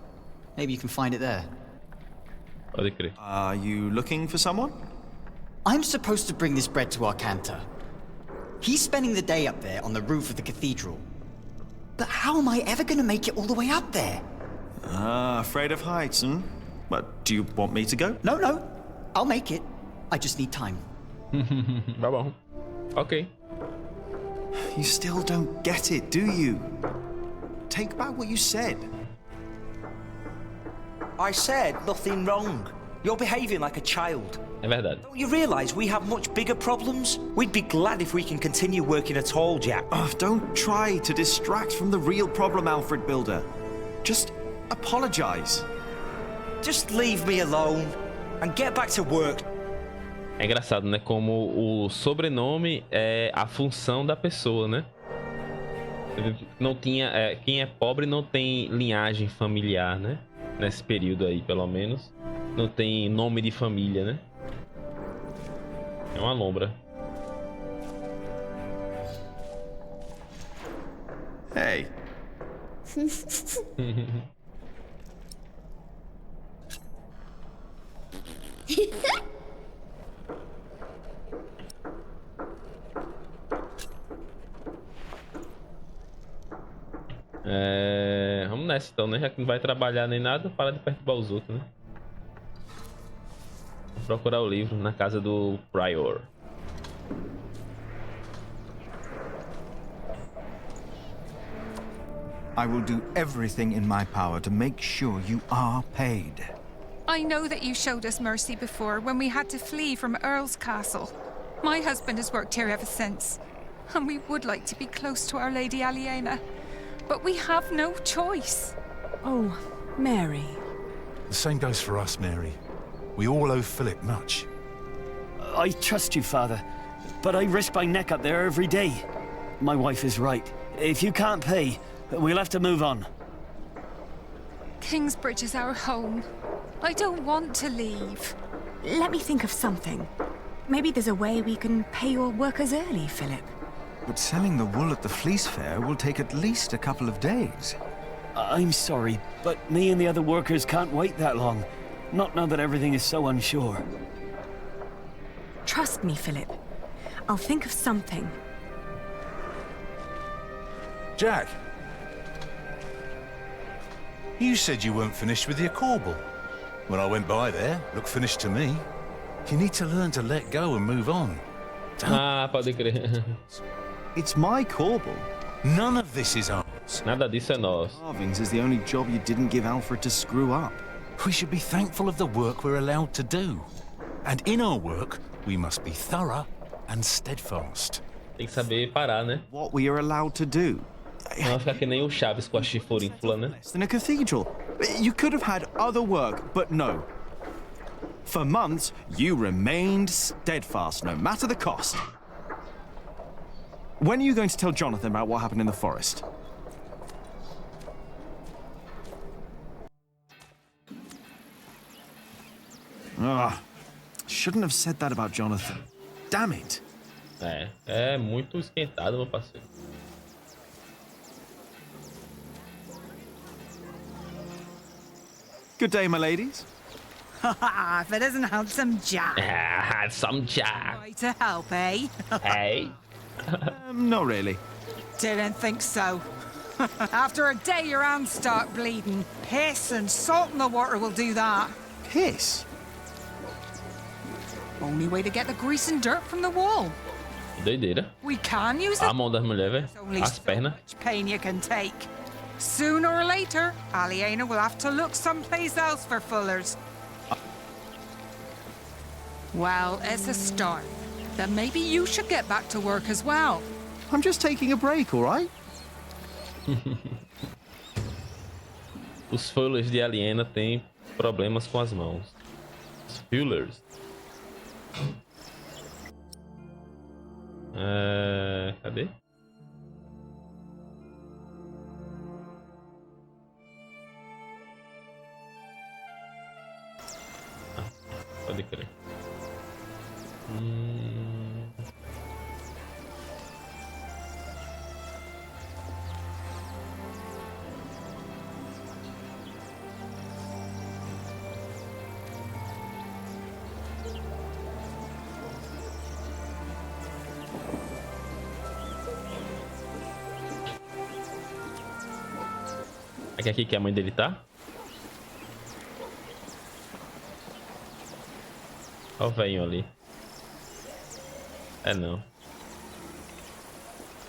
Maybe you can find it there. Are you looking for someone? I'm supposed to bring this bread to our cantor. He's spending the day up there on the roof of the cathedral. But how am I ever going to make it all the way up there? Afraid of heights, hmm? But do you want me to go? No. I'll make it. I just need time. Tá bom. Ok. You still don't get it, do you? Take back what you said. I said nothing wrong. You're behaving like a child. É verdade. Don't you realise we have much bigger problems? We'd be glad if we can continue working at all, Jack. Oh, don't try to distract from the real problem, Alfred Builder. Just apologize. Just leave me alone and get back to work. É engraçado, né? Como o sobrenome é a função da pessoa, né? Não tinha, quem é pobre não tem linhagem familiar, né? Nesse período aí, pelo menos. Não tem nome de família, né? É uma lombra. Hey. Vamos nessa então, né? Já que não vai trabalhar nem nada, para de perturbar os outros, né? Vou procurar o livro na casa do Prior. I will do everything in my power to make sure you are paid. I know that you showed us mercy before when we had to flee from Earl's castle. My husband has worked here ever since, and we would like to be close to Our Lady Aliena, but we have no choice. Oh, Mary. The same goes for us, Mary. We all owe Philip much. I trust you, Father, but I risk my neck up there every day. My wife is right. If you can't pay, we'll have to move on. Kingsbridge is our home. I don't want to leave. Let me think of something. Maybe there's a way we can pay your workers early, Philip. But selling the wool at the fleece fair will take at least a couple of days. I'm sorry, but me and the other workers can't wait that long. Not now that everything is so unsure. Trust me, Philip. I'll think of something. Jack. You said you weren't finished with your corbel. When I went by there, looked finished to me. You need to learn to let go and move on. Pode crer. It's my corbel. None of this is ours. Nada disso é nosso. Carvings is the only job you didn't give Alfred to screw up. We should be thankful of the work we're allowed to do. And in our work, we must be thorough and steadfast. Tem que saber parar, né? What we are allowed to do. Não ficar que nem o Chaves com a chifurínfula, né? Less than a cathedral. You could have had other work, but no. For months, you remained steadfast, no matter the cost. When are you going to tell Jonathan about what happened in the forest? Shouldn't have said that about Jonathan. Damn it. É muito esquentado, meu parceiro. Good day, my ladies. If it isn't handsome Jack. Handsome Jack. Try to help, eh? Hey. Not really. Didn't think so. After a day, your hands start bleeding. Piss and salt in the water will do that. Piss? Only way to get the grease and dirt from the wall. Doideira. We can use it. A mão das mulheres, velho. As pernas. Pain you can take. Sooner or later, Aliena will have to look someplace else for fullers. Well, it's a start. Then maybe you should get back to work as well. I'm just taking a break, all right? Os fullers de Aliena têm problemas com as mãos. Os fullers. Cadê? Pode crer. É aqui que a mãe dele tá? Olha o velhinho ali. É não.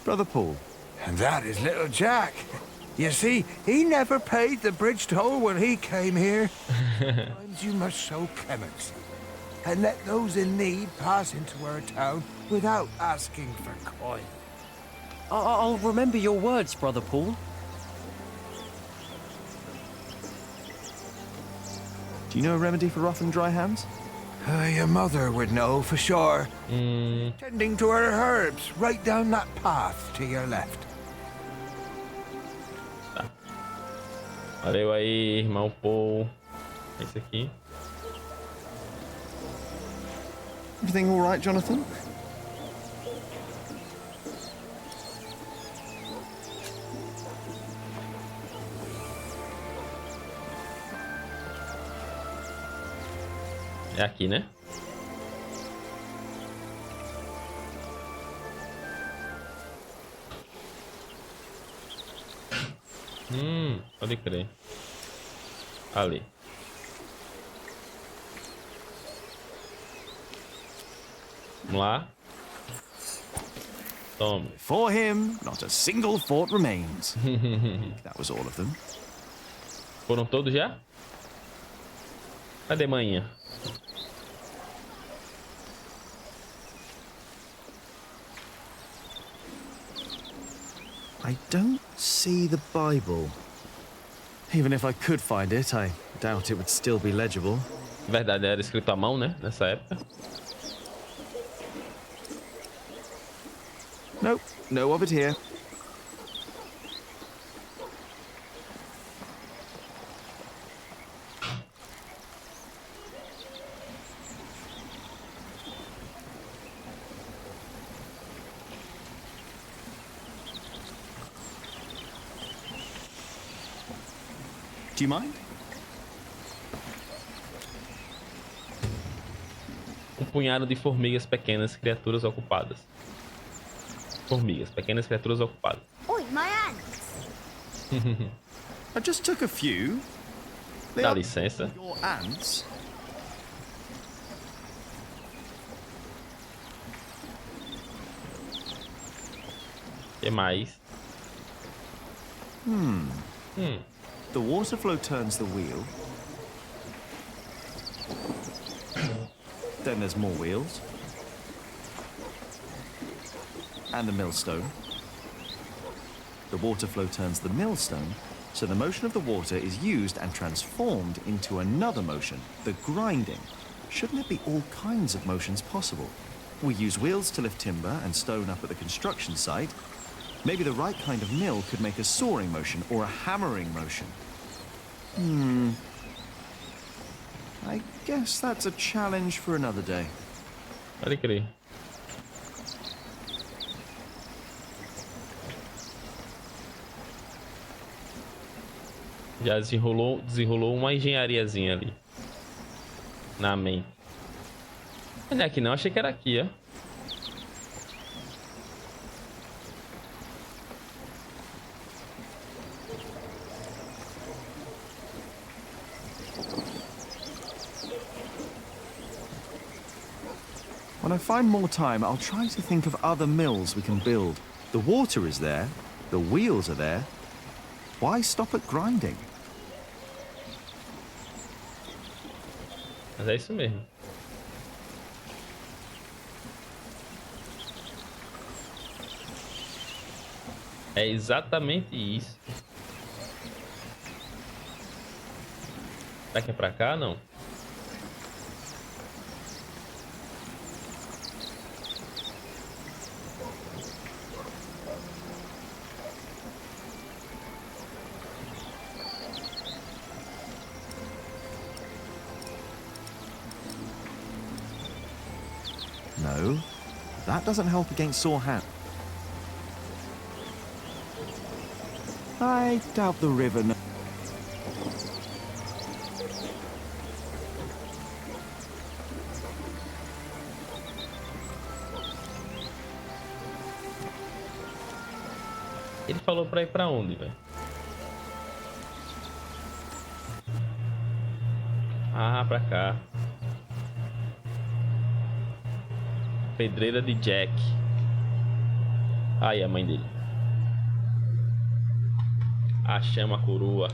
Brother Paul. And that is little Jack. You see, he never paid the bridge toll when he came here. Sometimes you must show clemency and let those in need pass into our town without asking for coin. I'll remember your words, Brother Paul. Do you know a remedy for rough and dry hands? Your mother would know for sure. Tending to her herbs right down that path to your left. Tá. Valeu aí, irmão Paul. Esse aqui. Everything all right, Jonathan? É aqui, né? Pode crer. Ali. Vamos lá. Tome. For him, not a single fort remains. That was all of them. Foram todos já? Cadê manhã? I don't see the Bible. Even if I could find it, I doubt it would still be legible. Verdade, era escrito à mão, né? Nessa época. Nope, no of it here. Do you mind? Um punhado de formigas pequenas, criaturas ocupadas. Formigas, pequenas criaturas ocupadas. Oi, my ants. I just took a few. They Dá are licença. your ants. O que mais? The water flow turns the wheel. Then there's more wheels. And a millstone. The water flow turns the millstone, so the motion of the water is used and transformed into another motion, the grinding. Shouldn't there be all kinds of motions possible? We use wheels to lift timber and stone up at the construction site. Maybe the right kind of mill could make a sawing motion or a hammering motion. I guess that's a challenge for another day. Pode crer. Já desenrolou uma engenhariazinha ali. Na mente. Mas não é aqui não, achei que era aqui, ó. When I find more time, I'll try to think of other mills we can build. The water is there, the wheels are there. Why stop at grinding? Mas é isso mesmo. É exatamente isso. Será que é pra cá? Não. No, that doesn't help against sore hand. I doubt the river. Ele falou pra ir pra onde, velho? Ah, pra cá. Pedreira de Jack. Aí a mãe dele. A chama a coroa.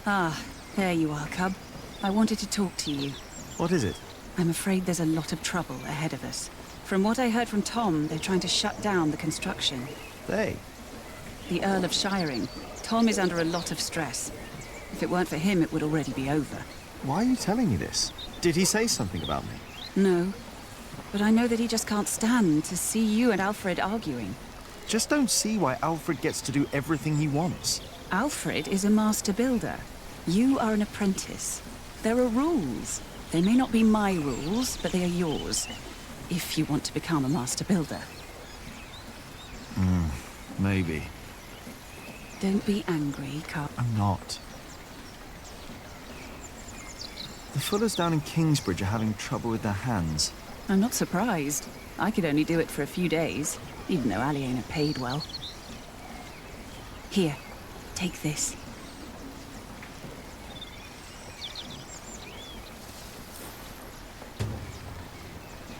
Ah, there you are, Cub. I wanted to talk to you. What is it? I'm afraid there's a lot of trouble ahead of us. From what I heard from Tom, they're trying to shut down the construction. They? The Earl of Shiring. Tom is under a lot of stress. If it weren't for him, it would already be over. Why are you telling me this? Did he say something about me? No. But I know that he just can't stand to see you and Alfred arguing. Just don't see why Alfred gets to do everything he wants. Alfred is a master builder. You are an apprentice. There are rules. They may not be my rules, but they are yours. If you want to become a master builder. Maybe. Don't be angry, Carl. I'm not. The Fullers down in Kingsbridge are having trouble with their hands. I'm not surprised. I could only do it for a few days, even though Aliena paid well. Here, take this.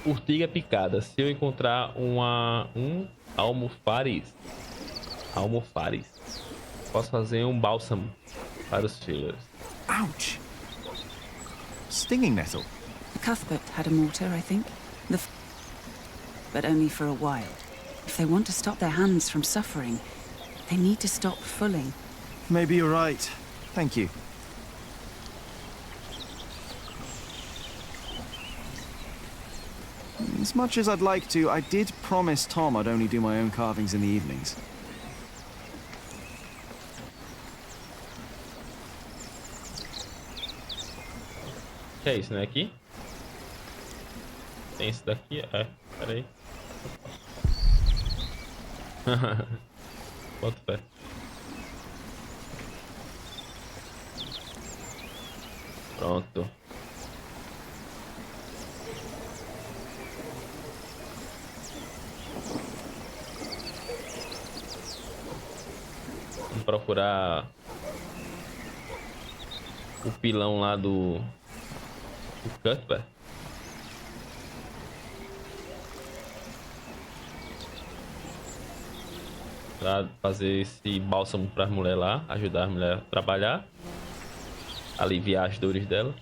Urtiga picada. Se eu encontrar um almofares, posso fazer um bálsamo para os fillers. Ouch! Stinging nettle. Cuthbert had a mortar, I think. But only for a while. If they want to stop their hands from suffering, they need to stop fulling. Maybe you're right. Thank you. As much as I'd like to, I did promise Tom I'd only do my own carvings in the evenings. Que é isso, né? Aqui? Tem esse daqui? É, peraí. Bota o pé. Pronto. Vamos procurar o pilão lá do Cuthbert. Pra fazer esse bálsamo para as mulheres lá, ajudar as mulheres a trabalhar, aliviar as dores dela.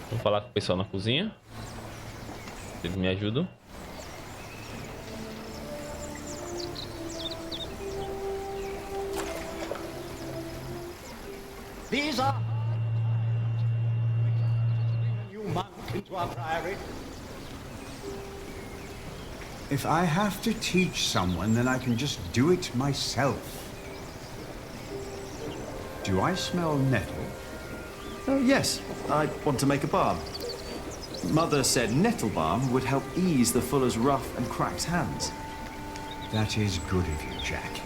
Vamos falar com o pessoal na cozinha. Eles me ajudam. These are a new monk into our priory. If I have to teach someone, then I can just do it myself. Do I smell nettle? Yes, I want to make a balm. Mother said nettle balm would help ease the fuller's rough and cracked hands. That is good of you, Jack.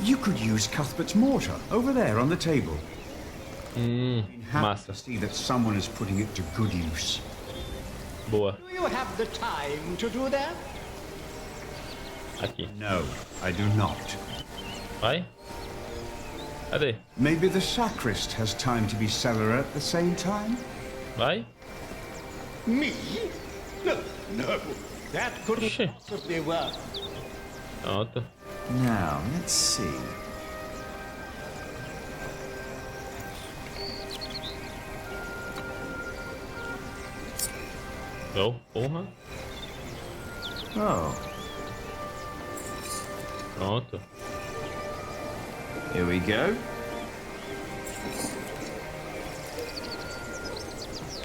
You could use Cuthbert's mortar over there on the table. Massa. See that someone is putting it to good use. Boa. Do you have the time to do that? Aqui. No, I do not. Vai? Cadê? Maybe the sacrist has time to be cellar at the same time? Vai? Me? No, no. That couldn't possibly work. Pronto. Now, let's see. Oh, porra. Oh. Pronto. Here we go.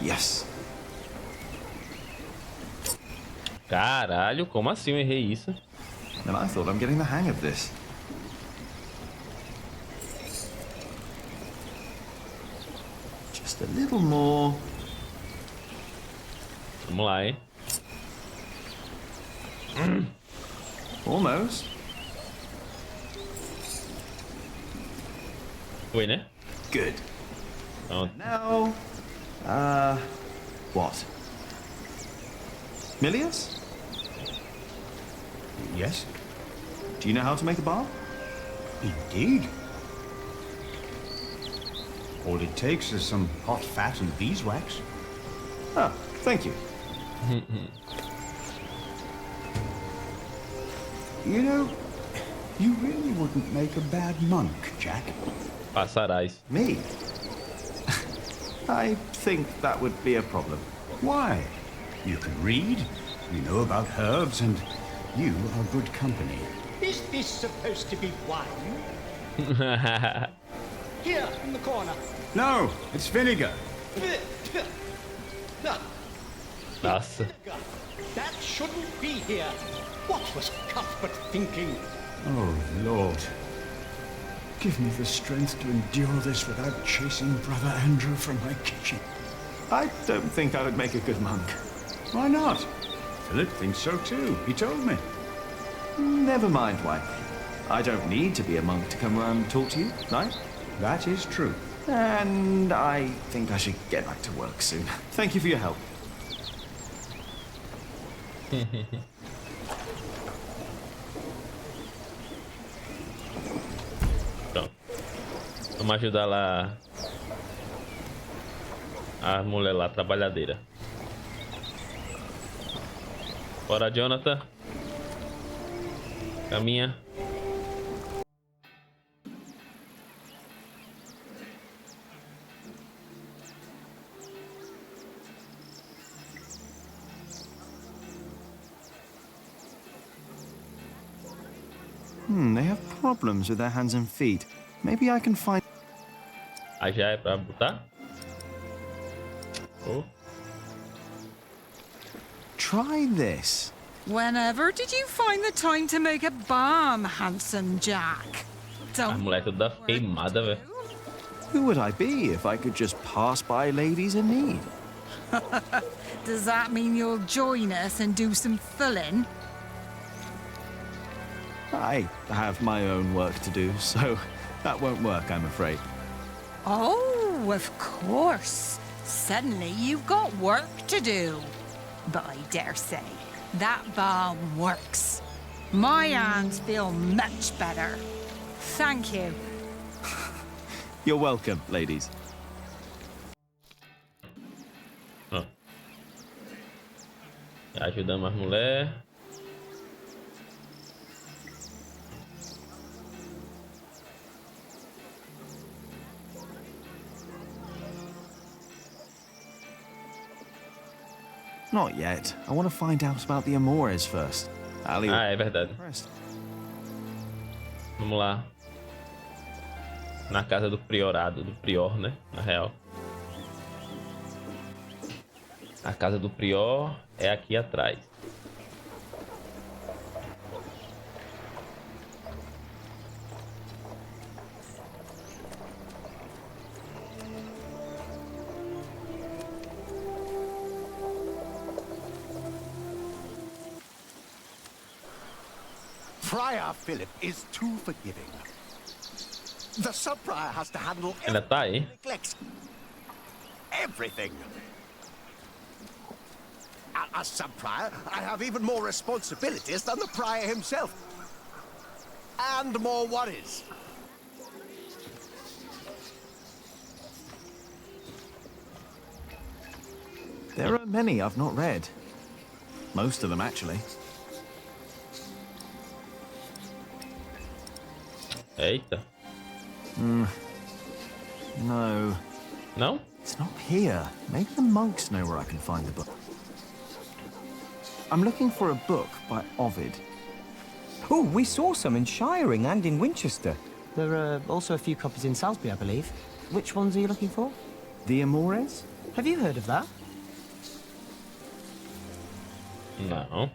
Yes. Caralho, como assim eu errei isso? And I thought I'm getting the hang of this. Just a little more. Vamos lá, hein? Almost. Foi, né? Good. Pronto. Now, what? Milius? Yes. Do you know how to make a balm? Indeed. All it takes is some hot fat and beeswax. Ah, thank you. You know, you really wouldn't make a bad monk, Jack. Passarás. Me? I think that would be a problem. Why? You can read, you know about herbs, and you are good company. Is this supposed to be wine? Here, in the corner. No, it's vinegar. Nossa. That shouldn't be here. What was Cuthbert thinking? Oh, Lord. Give me the strength to endure this without chasing Brother Andrew from my kitchen. I don't think I would make a good monk. Why not? Philip thinks so too. He told me. Never mind why. I don't need to be a monk to come around and talk to you, right? That is true. And I think I should get back to work soon. Thank you for your help. Pronto. Vamos ajudar lá a mulher lá, trabalhadeira. Bora, Jonathan. Caminha. They have problems with their hands and feet. Maybe I can find... Aí já é pra botar? Oh. Try this. Whenever did you find the time to make a balm, handsome Jack? A mulher toda queimada, velho. Who would I be if I could just pass by ladies in need? Does that mean you'll join us and do some filling? I have my own work to do, so that won't work, I'm afraid. Oh, of course. Suddenly you've got work to do. But I dare say, that balm works. My hands feel much better. Thank you. You're welcome, ladies. Oh. Ajudamos as mulheres. Not yet. I want to find out about the Amores first. Ali, é verdade. Vamos lá. Na casa do priorado, do prior, né? Na real. A casa do prior é aqui atrás. Friar Philip is too forgiving. The sub-prior has to handle Ainda tá aí. everything. As sub-prior, I have even more responsibilities than the prior himself. And more worries. There are many I've not read. Most of them, actually. Eita. No. No? It's not here. Maybe the monks know where I can find the book. I'm looking for a book by Ovid. Oh, we saw some in Shiring and in Winchester. There are also a few copies in Salisbury, I believe. Which ones are you looking for? The Amores? Have you heard of that? No.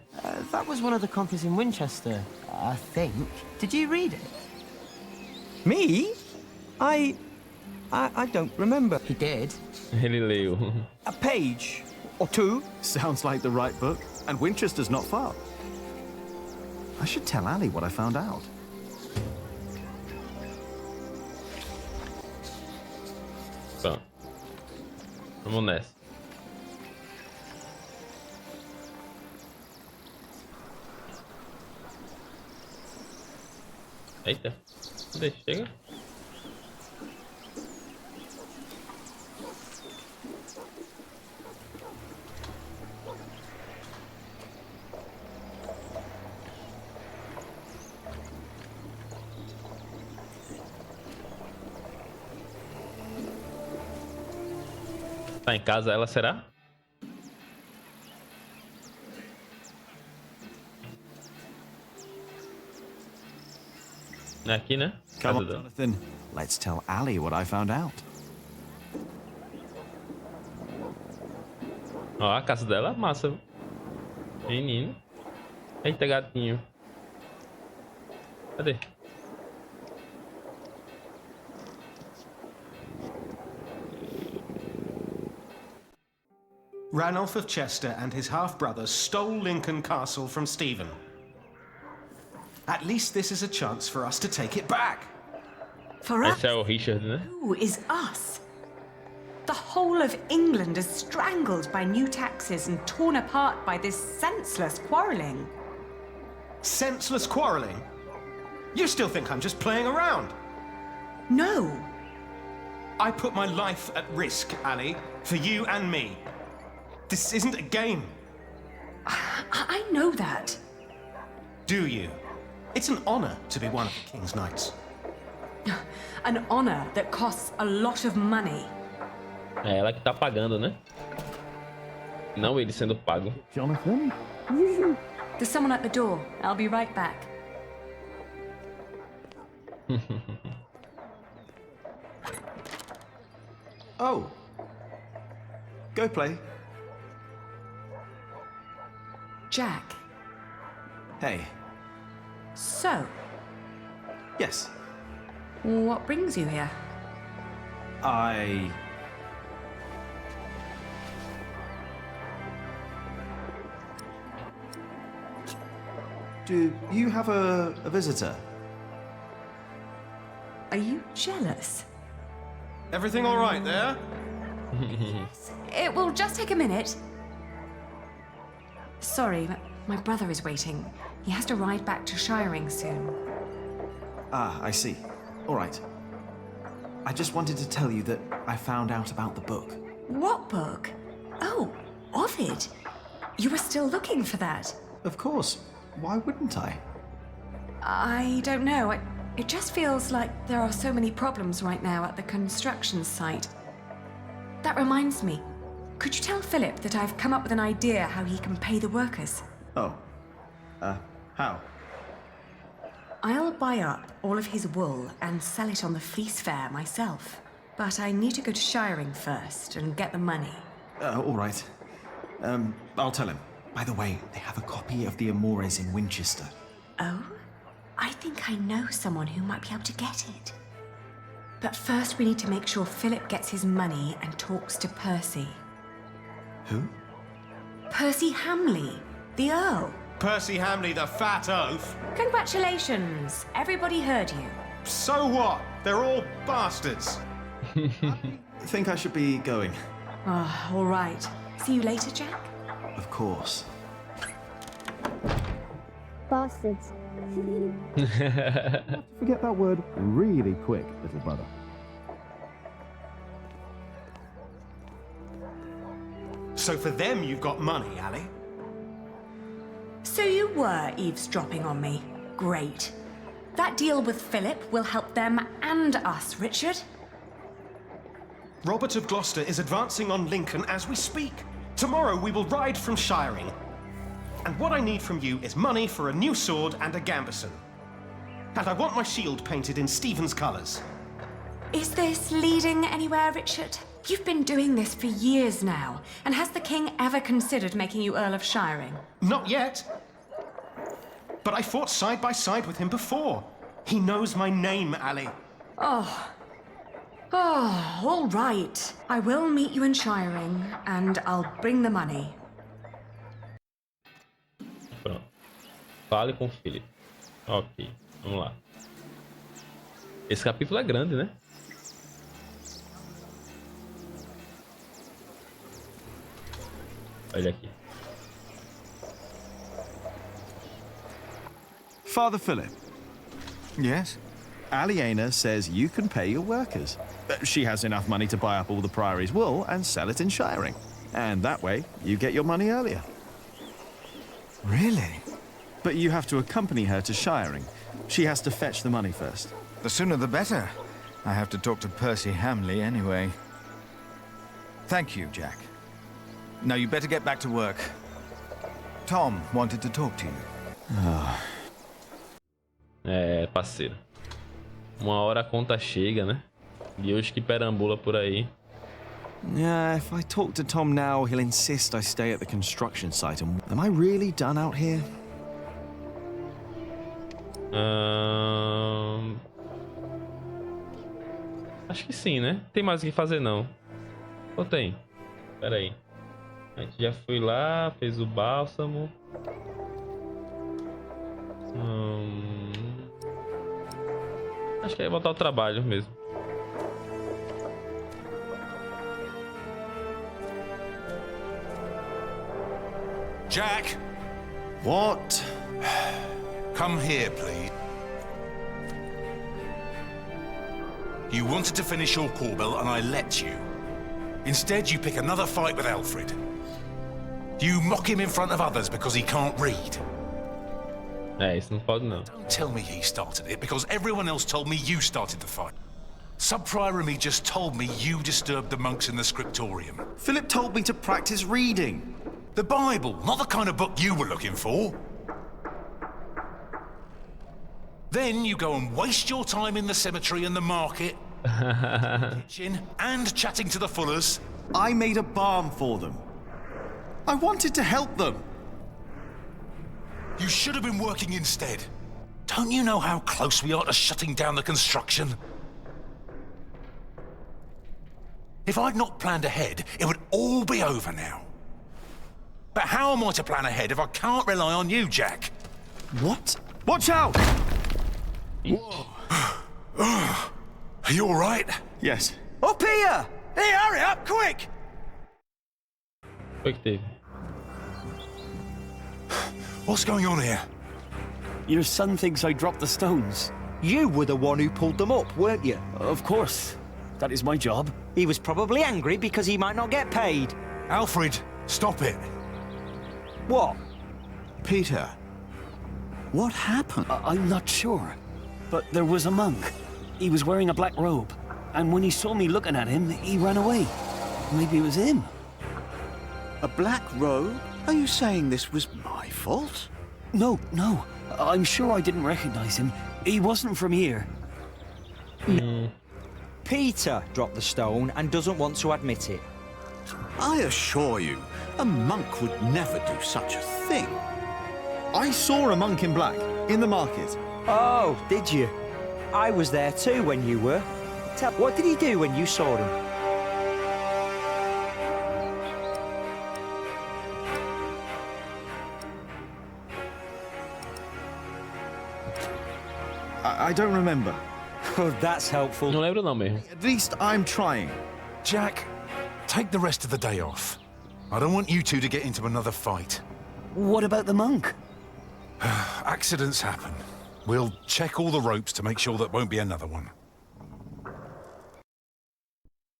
That was one of the copies in Winchester, I think. Did you read it? Me? I don't remember. He did. Ele leu. A page or two. Sounds like the right book. And Winchester's not far. I should tell Ali what I found out. Bom. Vamos nessa. Eita. Cadê? Chega. Tá em casa ela, será? É aqui, né? Come on, Jonathan. Let's tell Ali what I found out. Ó, a casa dela é massa. Menino. Eita, gatinho. Cadê? Ranulph of Chester and his half-brother stole Lincoln Castle from Stephen. At least this is a chance for us to take it back. For us, Esse é o Richard, né? who is us? The whole of England is strangled by new taxes and torn apart by this senseless quarrelling. Senseless quarrelling? You still think I'm just playing around? No. I put my life at risk, Ali, for you and me. This isn't a game. I know that. Do you? It's an honor to be one of the King's Knights. An honor that costs a lot of money. É ela que tá pagando, né? Não ele sendo pago. Jonathan? There's someone at the door. I'll be right back. Oh. Go play. Jack. Hey. So, Yes. what brings you here? Do you have a visitor? Are you jealous? Everything all right there? It will just take a minute. Sorry, but my brother is waiting. He has to ride back to Shiring soon. Ah, I see. All right. I just wanted to tell you that I found out about the book. What book? Oh, Ovid. You were still looking for that. Of course. Why wouldn't I? I don't know. It just feels like there are so many problems right now at the construction site. That reminds me. Could you tell Philip that I've come up with an idea how he can pay the workers? Oh. How? I'll buy up all of his wool and sell it on the fleece fair myself. But I need to go to Shiring first and get the money. All right. I'll tell him. By the way, they have a copy of the Amores in Winchester. Oh? I think I know someone who might be able to get it. But first we need to make sure Philip gets his money and talks to Percy. Who? Percy Hamley, the Earl. Percy Hamley, the fat oaf. Congratulations. Everybody heard you. So what? They're all bastards. Think I should be going. Oh, all right. See you later, Jack? Of course. Bastards. Forget that word really quick, little brother. So for them you've got money, Ali? So you were eavesdropping on me. Great. That deal with Philip will help them and us, Richard. Robert of Gloucester is advancing on Lincoln as we speak. Tomorrow we will ride from Shiring. And what I need from you is money for a new sword and a gambeson. And I want my shield painted in Stephen's colours. Is this leading anywhere, Richard? You've been doing this for years now, and has the king ever considered making you Earl of Shiring? Not yet. But I fought side by side with him before. He knows my name, Ali. Oh, all right. I will meet you in Shiring, and I'll bring the money. Pronto. Fale com o Philip. Ok, vamos lá. Esse capítulo é grande, né? Olha aqui. Father Philip. Yes? Aliena says you can pay your workers. She has enough money to buy up all the Priory's wool and sell it in Shiring. And that way, you get your money earlier. Really? But you have to accompany her to Shiring. She has to fetch the money first. The sooner the better. I have to talk to Percy Hamley anyway. Thank you, Jack. Now you better get back to work. Tom wanted to talk to you. É, parceiro. Uma hora a conta chega, né? E hoje que perambula por aí. Yeah, if I talk to Tom now, he'll insist I stay at the construction site. And am I really done out here? Acho que sim, né? Tem mais o que fazer, não. Ou tem? Pera aí. A gente já foi lá, fez o bálsamo. Acho que é voltar ao trabalho mesmo. Jack! What? Come here, please. You wanted to finish your Corbel and I let you. Instead, you pick another fight with Alfred. You mock him in front of others because he can't read. Isso não pode não. Don't tell me he started it, because everyone else told me you started the fight. Sub-Prior and me just told me you disturbed the monks in the scriptorium. Philip told me to practice reading. The Bible, not the kind of book you were looking for. Then you go and waste your time in the cemetery and the market, kitchen, and chatting to the Fullers. I made a balm for them. I wanted to help them. You should have been working instead. Don't you know how close we are to shutting down the construction? If I'd not planned ahead, it would all be over now. But how am I to plan ahead if I can't rely on you, Jack? What? Watch out! Are you all right? Yes. Up here! Hey, hurry up, quick! Foi que teve. What's going on here? Your son thinks I dropped the stones. You were the one who pulled them up, weren't you? Of course. That is my job. He was probably angry because he might not get paid. Alfred, stop it. What? Peter, what happened? I'm not sure. But there was a monk. He was wearing a black robe. And when he saw me looking at him, he ran away. Maybe it was him. A black robe? Are you saying this was my fault? No. I'm sure I didn't recognize him. He wasn't from here. Peter dropped the stone and doesn't want to admit it. I assure you, a monk would never do such a thing. I saw a monk in black in the market. Oh, did you? I was there too when you were. What did he do when you saw him? I don't remember. Oh, that's helpful. Não lembro não mesmo. At least I'm trying. Jack, take the rest of the day off. I don't want you two to get into another fight. What about the monk? Accidents happen. We'll check all the ropes to make sure that won't be another one.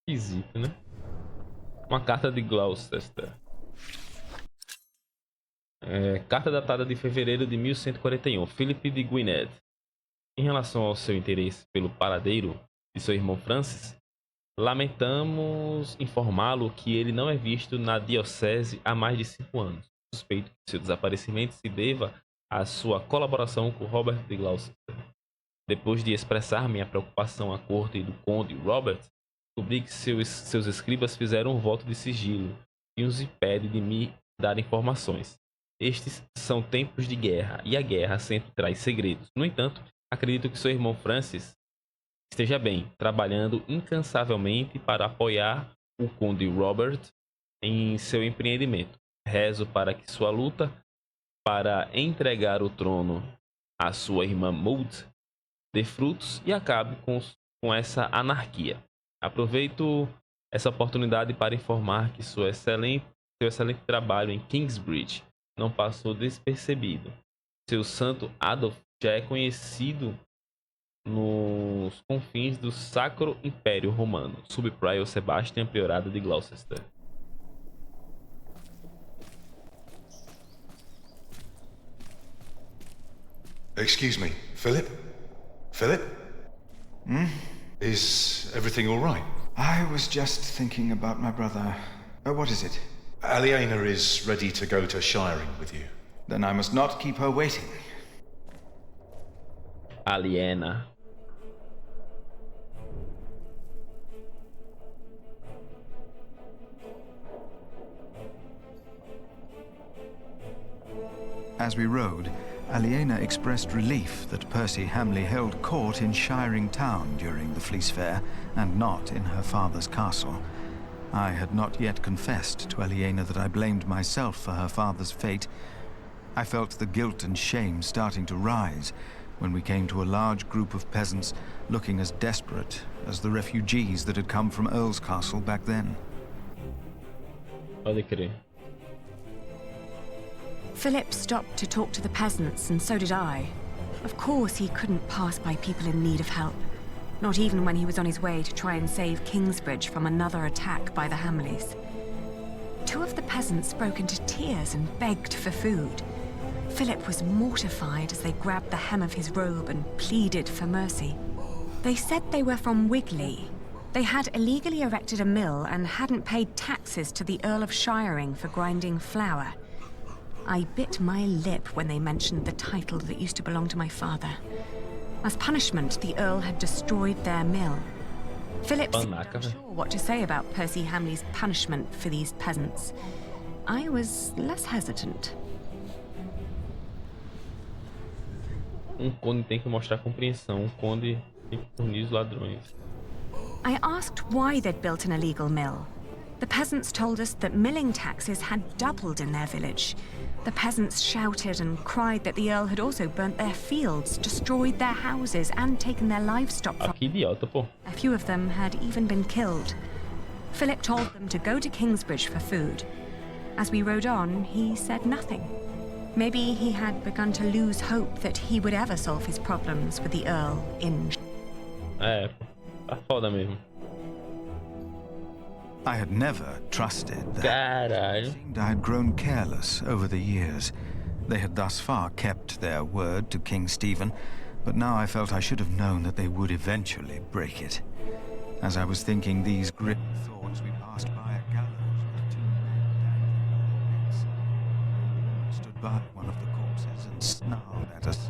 Esquisito, né? Uma carta de Gloucester. Carta datada de fevereiro de 1141. Philip de Gwynedd. Em relação ao seu interesse pelo paradeiro de seu irmão Francis, lamentamos informá-lo que ele não é visto na diocese há mais de 5 anos. Suspeito que seu desaparecimento se deva à sua colaboração com Robert de Gloucester. Depois de expressar minha preocupação à corte do conde Robert, descobri que seus escribas fizeram um voto de sigilo e nos impede de me dar informações. Estes são tempos de guerra e a guerra sempre traz segredos. No entanto, acredito que seu irmão Francis esteja bem, trabalhando incansavelmente para apoiar o conde Robert em seu empreendimento. Rezo para que sua luta para entregar o trono à sua irmã Maud dê frutos e acabe com essa anarquia. Aproveito essa oportunidade para informar que seu excelente trabalho em Kingsbridge não passou despercebido. Seu santo Adolf já é conhecido nos confins do Sacro Império Romano. Sub-Prior Sebastian, Priorado de Gloucester. Excuse me, Philip? Philip? Is everything all right? I was just thinking about my brother. What is it? Aliena is ready to go to Shiring with you. Then I must not keep her waiting. Aliena. As we rode, Aliena expressed relief that Percy Hamley held court in Shiring Town during the Fleece Fair, and not in her father's castle. I had not yet confessed to Aliena that I blamed myself for her father's fate. I felt the guilt and shame starting to rise, when we came to a large group of peasants looking as desperate as the refugees that had come from Earl's Castle back then. Pode crer. Philip stopped to talk to the peasants, and so did I. Of course, he couldn't pass by people in need of help, not even when he was on his way to try and save Kingsbridge from another attack by the Hamleys. Two of the peasants broke into tears and begged for food. Philip was mortified as they grabbed the hem of his robe and pleaded for mercy. They said they were from Wigley. They had illegally erected a mill and hadn't paid taxes to the Earl of Shiring for grinding flour. I bit my lip when they mentioned the title that used to belong to my father. As punishment, the Earl had destroyed their mill. Philip seemed unsure what to say about Percy Hamley's punishment for these peasants. I was less hesitant. Conde tem que mostrar compreensão. Conde tem que punir os ladrões. I asked why they'd built an illegal mill. The peasants told us that milling taxes had doubled in their village. The peasants shouted and cried that the Earl had also burnt their fields, destroyed their houses, and taken their livestock from them. Idiota, pô. A few of them had even been killed. Philip told them to go to Kingsbridge for food. As we rode on, he said nothing. Maybe he had begun to lose hope that he would ever solve his problems with the Earl in... É, tá foda mesmo. I had never trusted that. Caralho. It seemed I had grown careless over the years. They had thus far kept their word to King Stephen, but now I felt I should have known that they would eventually break it. As I was thinking these grim thoughts, we passed by a gallows with two men dangling from its. I stood by one of the corpses and snarled at us.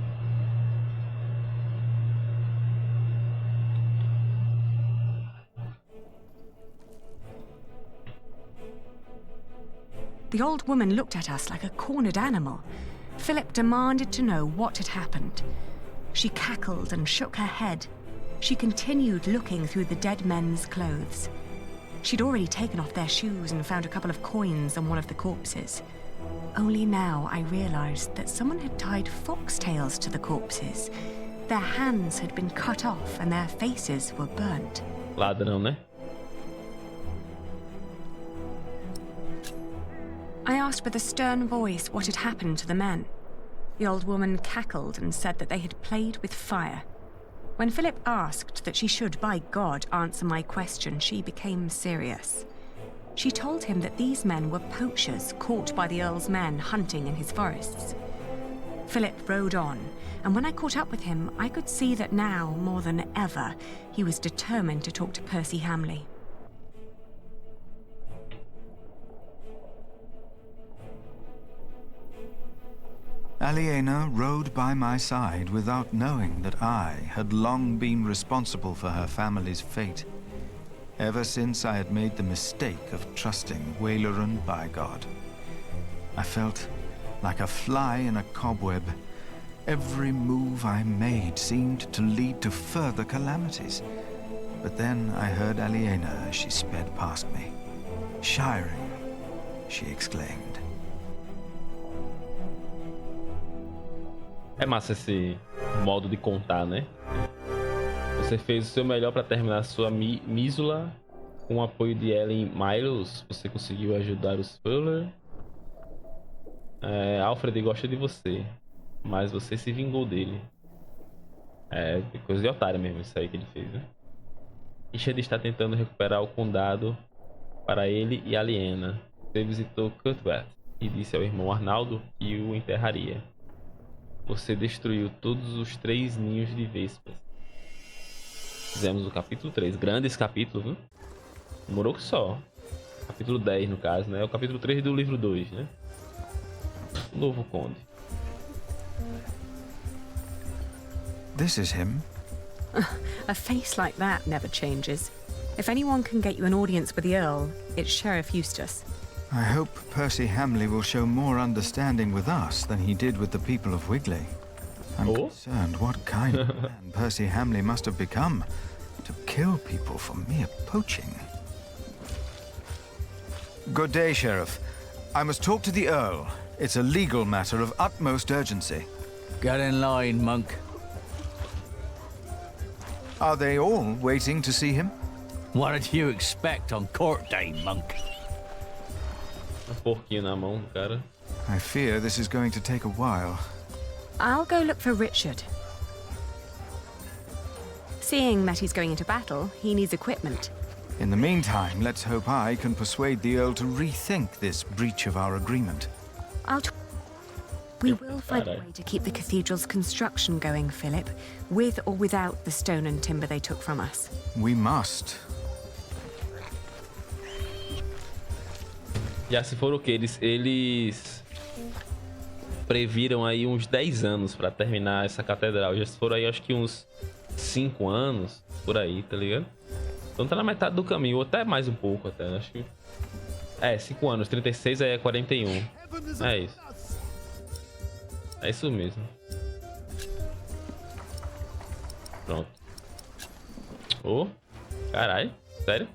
The old woman looked at us like a cornered animal. Philip demanded to know what had happened. She cackled and shook her head. She continued looking through the dead men's clothes. She'd already taken off their shoes and found a couple of coins on one of the corpses. Only now I realized that someone had tied foxtails to the corpses. Their hands had been cut off and their faces were burnt. Ladrão, né? I asked with a stern voice what had happened to the men. The old woman cackled and said that they had played with fire. When Philip asked that she should, by God, answer my question, she became serious. She told him that these men were poachers caught by the Earl's men hunting in his forests. Philip rode on, and when I caught up with him, I could see that now, more than ever, he was determined to talk to Percy Hamley. Aliena rode by my side without knowing that I had long been responsible for her family's fate. Ever since I had made the mistake of trusting Waleran by God. I felt like a fly in a cobweb. Every move I made seemed to lead to further calamities. But then I heard Aliena as she sped past me. "Shiring," she exclaimed. É massa esse modo de contar, né? Você fez o seu melhor para terminar sua mísula. Com o apoio de Ellen Miles, você conseguiu ajudar os Fuller. Alfred gosta de você, mas você se vingou dele. É coisa de otário mesmo isso aí que ele fez, né? Richard está tentando recuperar o condado para ele e Aliena. Você visitou Cuthbert e disse ao irmão Arnaldo que o enterraria. Você destruiu todos os 3 ninhos de vespas. Fizemos o capítulo 3. Grandes capítulos, viu? Demorou que só. Capítulo 10, no caso, né? É o capítulo 3 do livro 2, né? O novo conde. This is him. A face like that never changes. If anyone can get you an audience with the Earl, it's Sheriff Eustace. I hope Percy Hamley will show more understanding with us than he did with the people of Wigley. I'm concerned what kind of man Percy Hamley must have become to kill people for mere poaching. Good day, Sheriff. I must talk to the Earl. It's a legal matter of utmost urgency. Get in line, monk. Are they all waiting to see him? What did you expect on court day, monk? Porquinho na mão, cara. I fear this is going to take a while. I'll go look for Richard. Seeing that he's going into battle, he needs equipment. In the meantime, let's hope I can persuade the Earl to rethink this breach of our agreement. We will find a way to keep the cathedral's construction going, Philip, with or without the stone and timber they took from us. We must. Já se for o que? Eles previram aí uns 10 anos pra terminar essa catedral. Já se foram aí acho que uns 5 anos, por aí, tá ligado? Então tá na metade do caminho, ou até mais um pouco até, acho que... 5 anos, 36 é 41. É isso. É isso mesmo. Pronto. Caralho, sério?